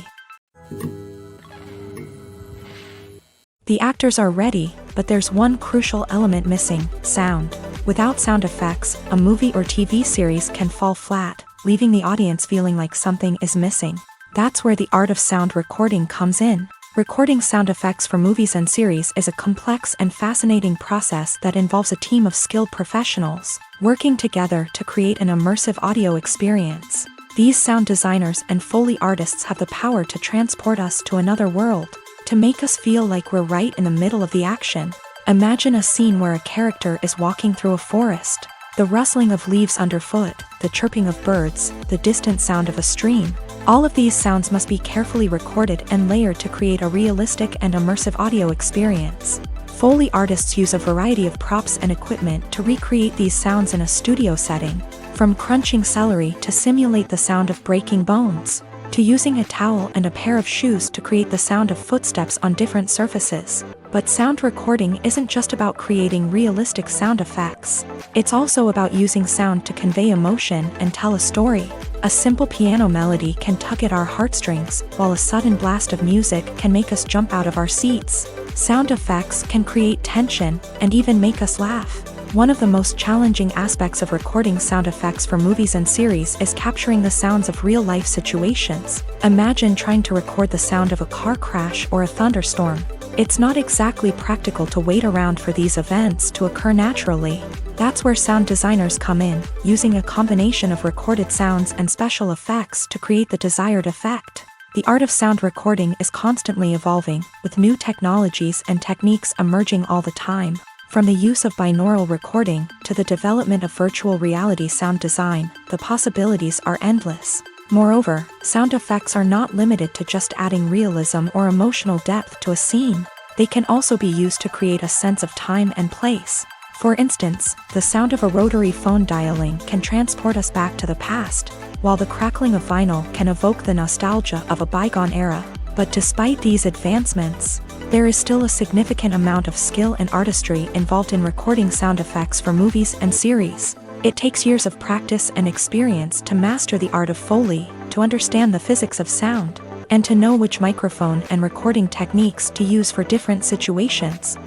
The actors are ready, but there's one crucial element missing: sound. Without sound effects, a movie or TV series can fall flat, leaving the audience feeling like something is missing. That's where the art of sound recording comes in. Recording sound effects for movies and series is a complex and fascinating process that involves a team of skilled professionals working together to create an immersive audio experience. These sound designers and Foley artists have the power to transport us to another world, to make us feel like we're right in the middle of the action. Imagine a scene where a character is walking through a forest. The rustling of leaves underfoot, the chirping of birds, the distant sound of a stream. All of these sounds must be carefully recorded and layered to create a realistic and immersive audio experience. Foley artists use a variety of props and equipment to recreate these sounds in a studio setting, from crunching celery to simulate the sound of breaking bones, to using a towel and a pair of shoes to create the sound of footsteps on different surfaces. But sound recording isn't just about creating realistic sound effects. It's also about using sound to convey emotion and tell a story. A simple piano melody can tug at our heartstrings, while a sudden blast of music can make us jump out of our seats. Sound effects can create tension and even make us laugh. One of the most challenging aspects of recording sound effects for movies and series is capturing the sounds of real-life situations. Imagine trying to record the sound of a car crash or a thunderstorm. It's not exactly practical to wait around for these events to occur naturally. That's where sound designers come in, using a combination of recorded sounds and special effects to create the desired effect. The art of sound recording is constantly evolving, with new technologies and techniques emerging all the time. From the use of binaural recording to the development of virtual reality sound design, the possibilities are endless. Moreover, sound effects are not limited to just adding realism or emotional depth to a scene. They can also be used to create a sense of time and place. For instance, the sound of a rotary phone dialing can transport us back to the past, while the crackling of vinyl can evoke the nostalgia of a bygone era. But despite these advancements, there is still a significant amount of skill and artistry involved in recording sound effects for movies and series. It takes years of practice and experience to master the art of Foley, to understand the physics of sound, and to know which microphone and recording techniques to use for different situations.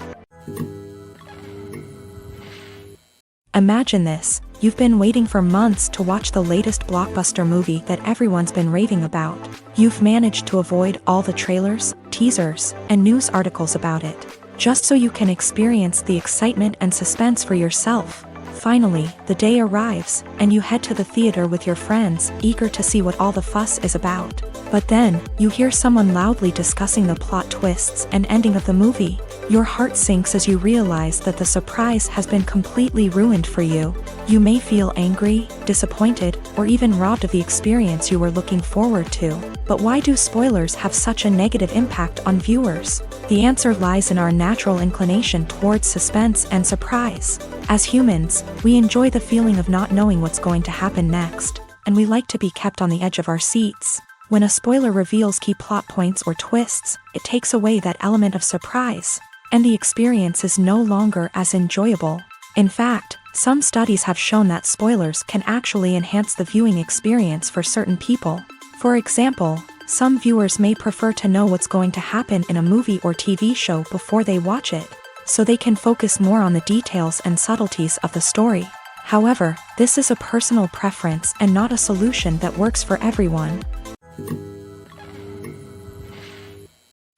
Imagine this: you've been waiting for months to watch the latest blockbuster movie that everyone's been raving about. You've managed to avoid all the trailers, teasers, and news articles about it, just so you can experience the excitement and suspense for yourself. Finally, the day arrives, and you head to the theater with your friends, eager to see what all the fuss is about. But then, you hear someone loudly discussing the plot twists and ending of the movie. Your heart sinks as you realize that the surprise has been completely ruined for you. You may feel angry, disappointed, or even robbed of the experience you were looking forward to. But why do spoilers have such a negative impact on viewers? The answer lies in our natural inclination towards suspense and surprise. As humans, we enjoy the feeling of not knowing what's going to happen next, and we like to be kept on the edge of our seats. When a spoiler reveals key plot points or twists, it takes away that element of surprise, and the experience is no longer as enjoyable. In fact, some studies have shown that spoilers can actually enhance the viewing experience for certain people. For example, some viewers may prefer to know what's going to happen in a movie or TV show before they watch it, so they can focus more on the details and subtleties of the story. However, this is a personal preference and not a solution that works for everyone.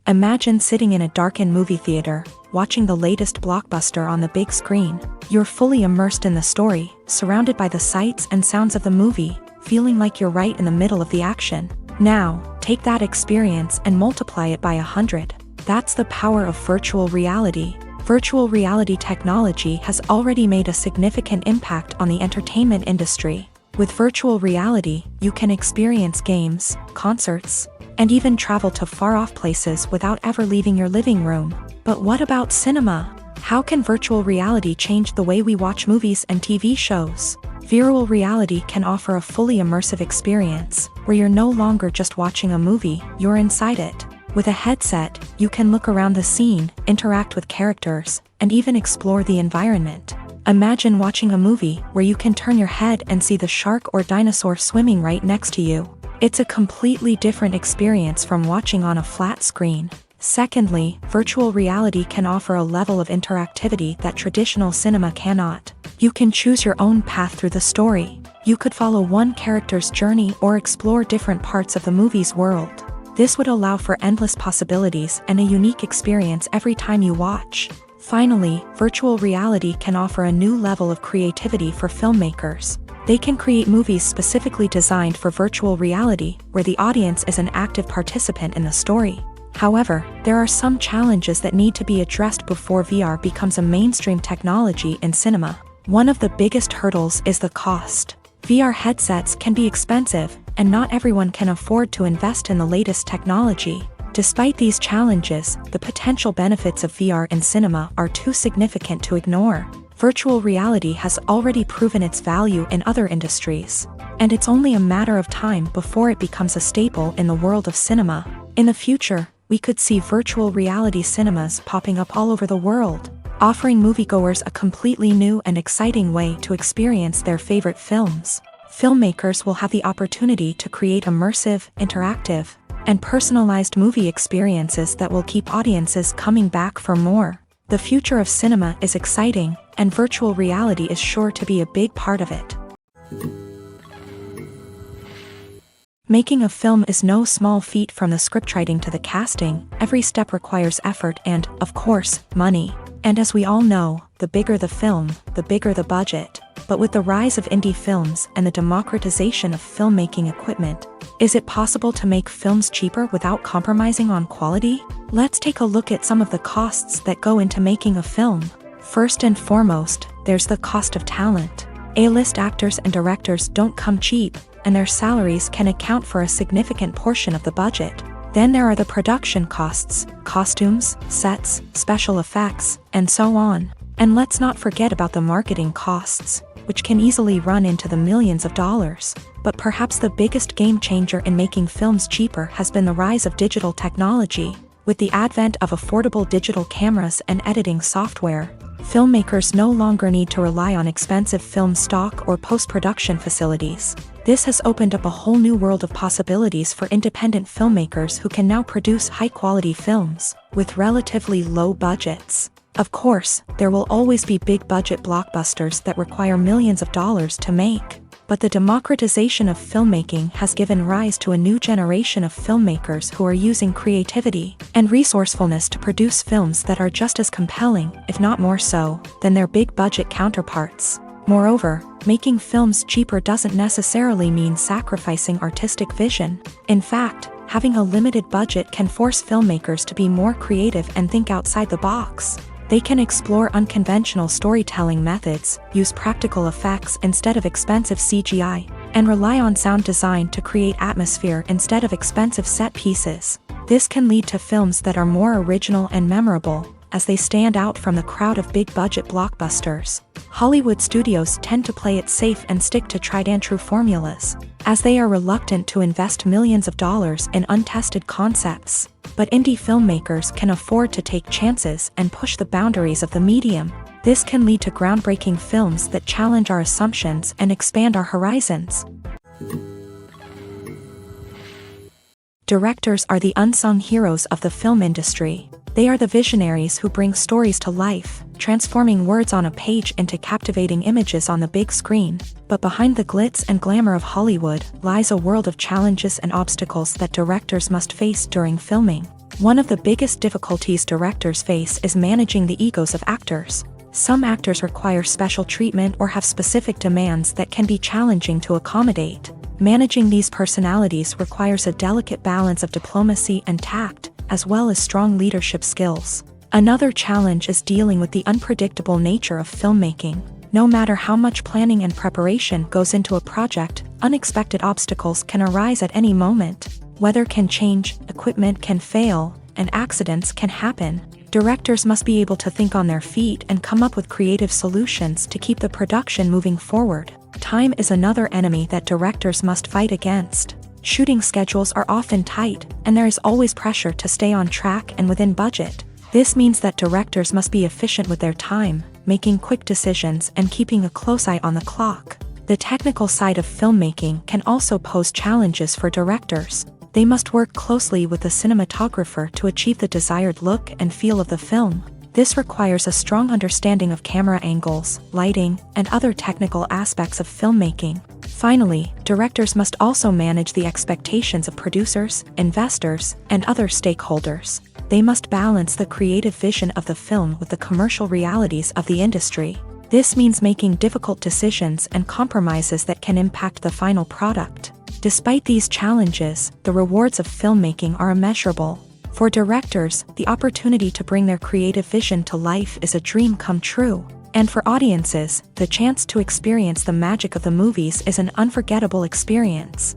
Imagine sitting in a darkened movie theater, watching the latest blockbuster on the big screen. You're fully immersed in the story, surrounded by the sights and sounds of the movie, feeling like you're right in the middle of the action. Now, take that experience and multiply it by 100. That's the power of virtual reality. Virtual reality technology has already made a significant impact on the entertainment industry. With virtual reality, you can experience games, concerts, and even travel to far-off places without ever leaving your living room. But what about cinema? How can virtual reality change the way we watch movies and TV shows? Virtual reality can offer a fully immersive experience, where you're no longer just watching a movie, you're inside it. With a headset, you can look around the scene, interact with characters, and even explore the environment. Imagine watching a movie where you can turn your head and see the shark or dinosaur swimming right next to you. It's a completely different experience from watching on a flat screen. Secondly, virtual reality can offer a level of interactivity that traditional cinema cannot. You can choose your own path through the story. You could follow one character's journey or explore different parts of the movie's world. This would allow for endless possibilities and a unique experience every time you watch. Finally, virtual reality can offer a new level of creativity for filmmakers. They can create movies specifically designed for virtual reality, where the audience is an active participant in the story. However, there are some challenges that need to be addressed before VR becomes a mainstream technology in cinema. One of the biggest hurdles is the cost. VR headsets can be expensive, and not everyone can afford to invest in the latest technology. Despite these challenges, the potential benefits of VR in cinema are too significant to ignore. Virtual reality has already proven its value in other industries, and it's only a matter of time before it becomes a staple in the world of cinema. In the future, we could see virtual reality cinemas popping up all over the world, offering moviegoers a completely new and exciting way to experience their favorite films. Filmmakers will have the opportunity to create immersive, interactive, and personalized movie experiences that will keep audiences coming back for more. The future of cinema is exciting, and virtual reality is sure to be a big part of it. Making a film is no small feat. From the scriptwriting to the casting, every step requires effort and, of course, money. And as we all know, the bigger the film, the bigger the budget. But with the rise of indie films and the democratization of filmmaking equipment, is it possible to make films cheaper without compromising on quality? Let's take a look at some of the costs that go into making a film. First and foremost, there's the cost of talent. A-list actors and directors don't come cheap, and their salaries can account for a significant portion of the budget. Then there are the production costs, costumes, sets, special effects, and so on. And let's not forget about the marketing costs, which can easily run into the millions of dollars. But perhaps the biggest game changer in making films cheaper has been the rise of digital technology. With the advent of affordable digital cameras and editing software, filmmakers no longer need to rely on expensive film stock or post-production facilities. This has opened up a whole new world of possibilities for independent filmmakers who can now produce high-quality films with relatively low budgets. Of course, there will always be big-budget blockbusters that require millions of dollars to make. But the democratization of filmmaking has given rise to a new generation of filmmakers who are using creativity and resourcefulness to produce films that are just as compelling, if not more so, than their big-budget counterparts. Moreover, making films cheaper doesn't necessarily mean sacrificing artistic vision. In fact, having a limited budget can force filmmakers to be more creative and think outside the box. They can explore unconventional storytelling methods, use practical effects instead of expensive CGI, and rely on sound design to create atmosphere instead of expensive set pieces. This can lead to films that are more original and memorable, as they stand out from the crowd of big-budget blockbusters. Hollywood studios tend to play it safe and stick to tried-and-true formulas, as they are reluctant to invest millions of dollars in untested concepts. But indie filmmakers can afford to take chances and push the boundaries of the medium. This can lead to groundbreaking films that challenge our assumptions and expand our horizons. Directors are the unsung heroes of the film industry. They are the visionaries who bring stories to life, transforming words on a page into captivating images on the big screen. But behind the glitz and glamour of Hollywood lies a world of challenges and obstacles that directors must face during filming. One of the biggest difficulties directors face is managing the egos of actors. Some actors require special treatment or have specific demands that can be challenging to accommodate. Managing these personalities requires a delicate balance of diplomacy and tact, as well as strong leadership skills. Another challenge is dealing with the unpredictable nature of filmmaking. No matter how much planning and preparation goes into a project, unexpected obstacles can arise at any moment. Weather can change, equipment can fail, and accidents can happen. Directors must be able to think on their feet and come up with creative solutions to keep the production moving forward. Time is another enemy that directors must fight against. Shooting schedules are often tight, and there is always pressure to stay on track and within budget. This means that directors must be efficient with their time, making quick decisions and keeping a close eye on the clock. The technical side of filmmaking can also pose challenges for directors. They must work closely with the cinematographer to achieve the desired look and feel of the film. This requires a strong understanding of camera angles, lighting, and other technical aspects of filmmaking. Finally, directors must also manage the expectations of producers, investors, and other stakeholders. They must balance the creative vision of the film with the commercial realities of the industry. This means making difficult decisions and compromises that can impact the final product. Despite these challenges, the rewards of filmmaking are immeasurable. For directors, the opportunity to bring their creative vision to life is a dream come true. And for audiences, the chance to experience the magic of the movies is an unforgettable experience.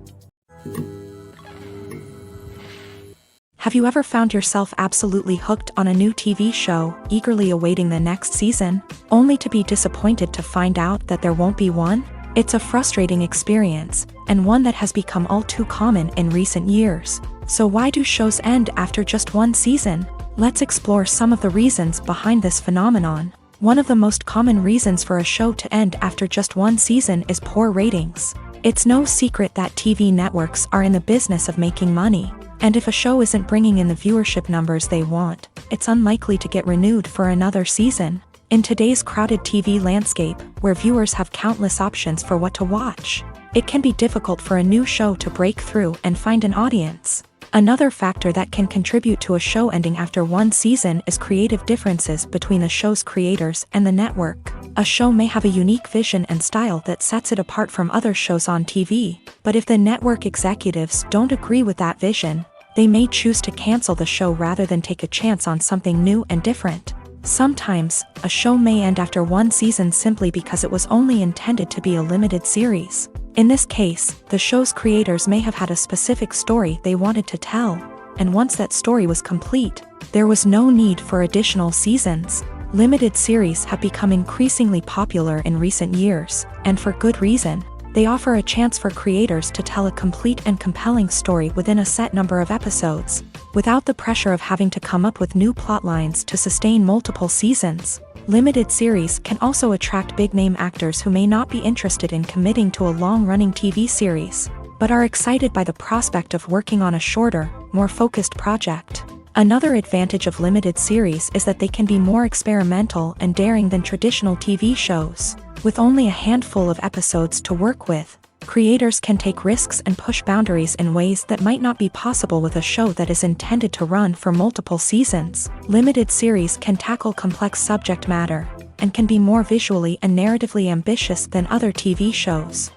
Have you ever found yourself absolutely hooked on a new TV show, eagerly awaiting the next season, only to be disappointed to find out that there won't be one? It's a frustrating experience, and one that has become all too common in recent years. So why do shows end after just one season? Let's explore some of the reasons behind this phenomenon. One of the most common reasons for a show to end after just one season is poor ratings. It's no secret that TV networks are in the business of making money, and if a show isn't bringing in the viewership numbers they want, it's unlikely to get renewed for another season. In today's crowded TV landscape, where viewers have countless options for what to watch, it can be difficult for a new show to break through and find an audience. Another factor that can contribute to a show ending after one season is creative differences between the show's creators and the network. A show may have a unique vision and style that sets it apart from other shows on TV, but if the network executives don't agree with that vision, they may choose to cancel the show rather than take a chance on something new and different. Sometimes, a show may end after one season simply because it was only intended to be a limited series. In this case, the show's creators may have had a specific story they wanted to tell, and once that story was complete, there was no need for additional seasons. Limited series have become increasingly popular in recent years, and for good reason. They offer a chance for creators to tell a complete and compelling story within a set number of episodes, without the pressure of having to come up with new plotlines to sustain multiple seasons. Limited series can also attract big-name actors who may not be interested in committing to a long-running TV series, but are excited by the prospect of working on a shorter, more focused project. Another advantage of limited series is that they can be more experimental and daring than traditional TV shows. With only a handful of episodes to work with, creators can take risks and push boundaries in ways that might not be possible with a show that is intended to run for multiple seasons. Limited series can tackle complex subject matter, and can be more visually and narratively ambitious than other TV shows.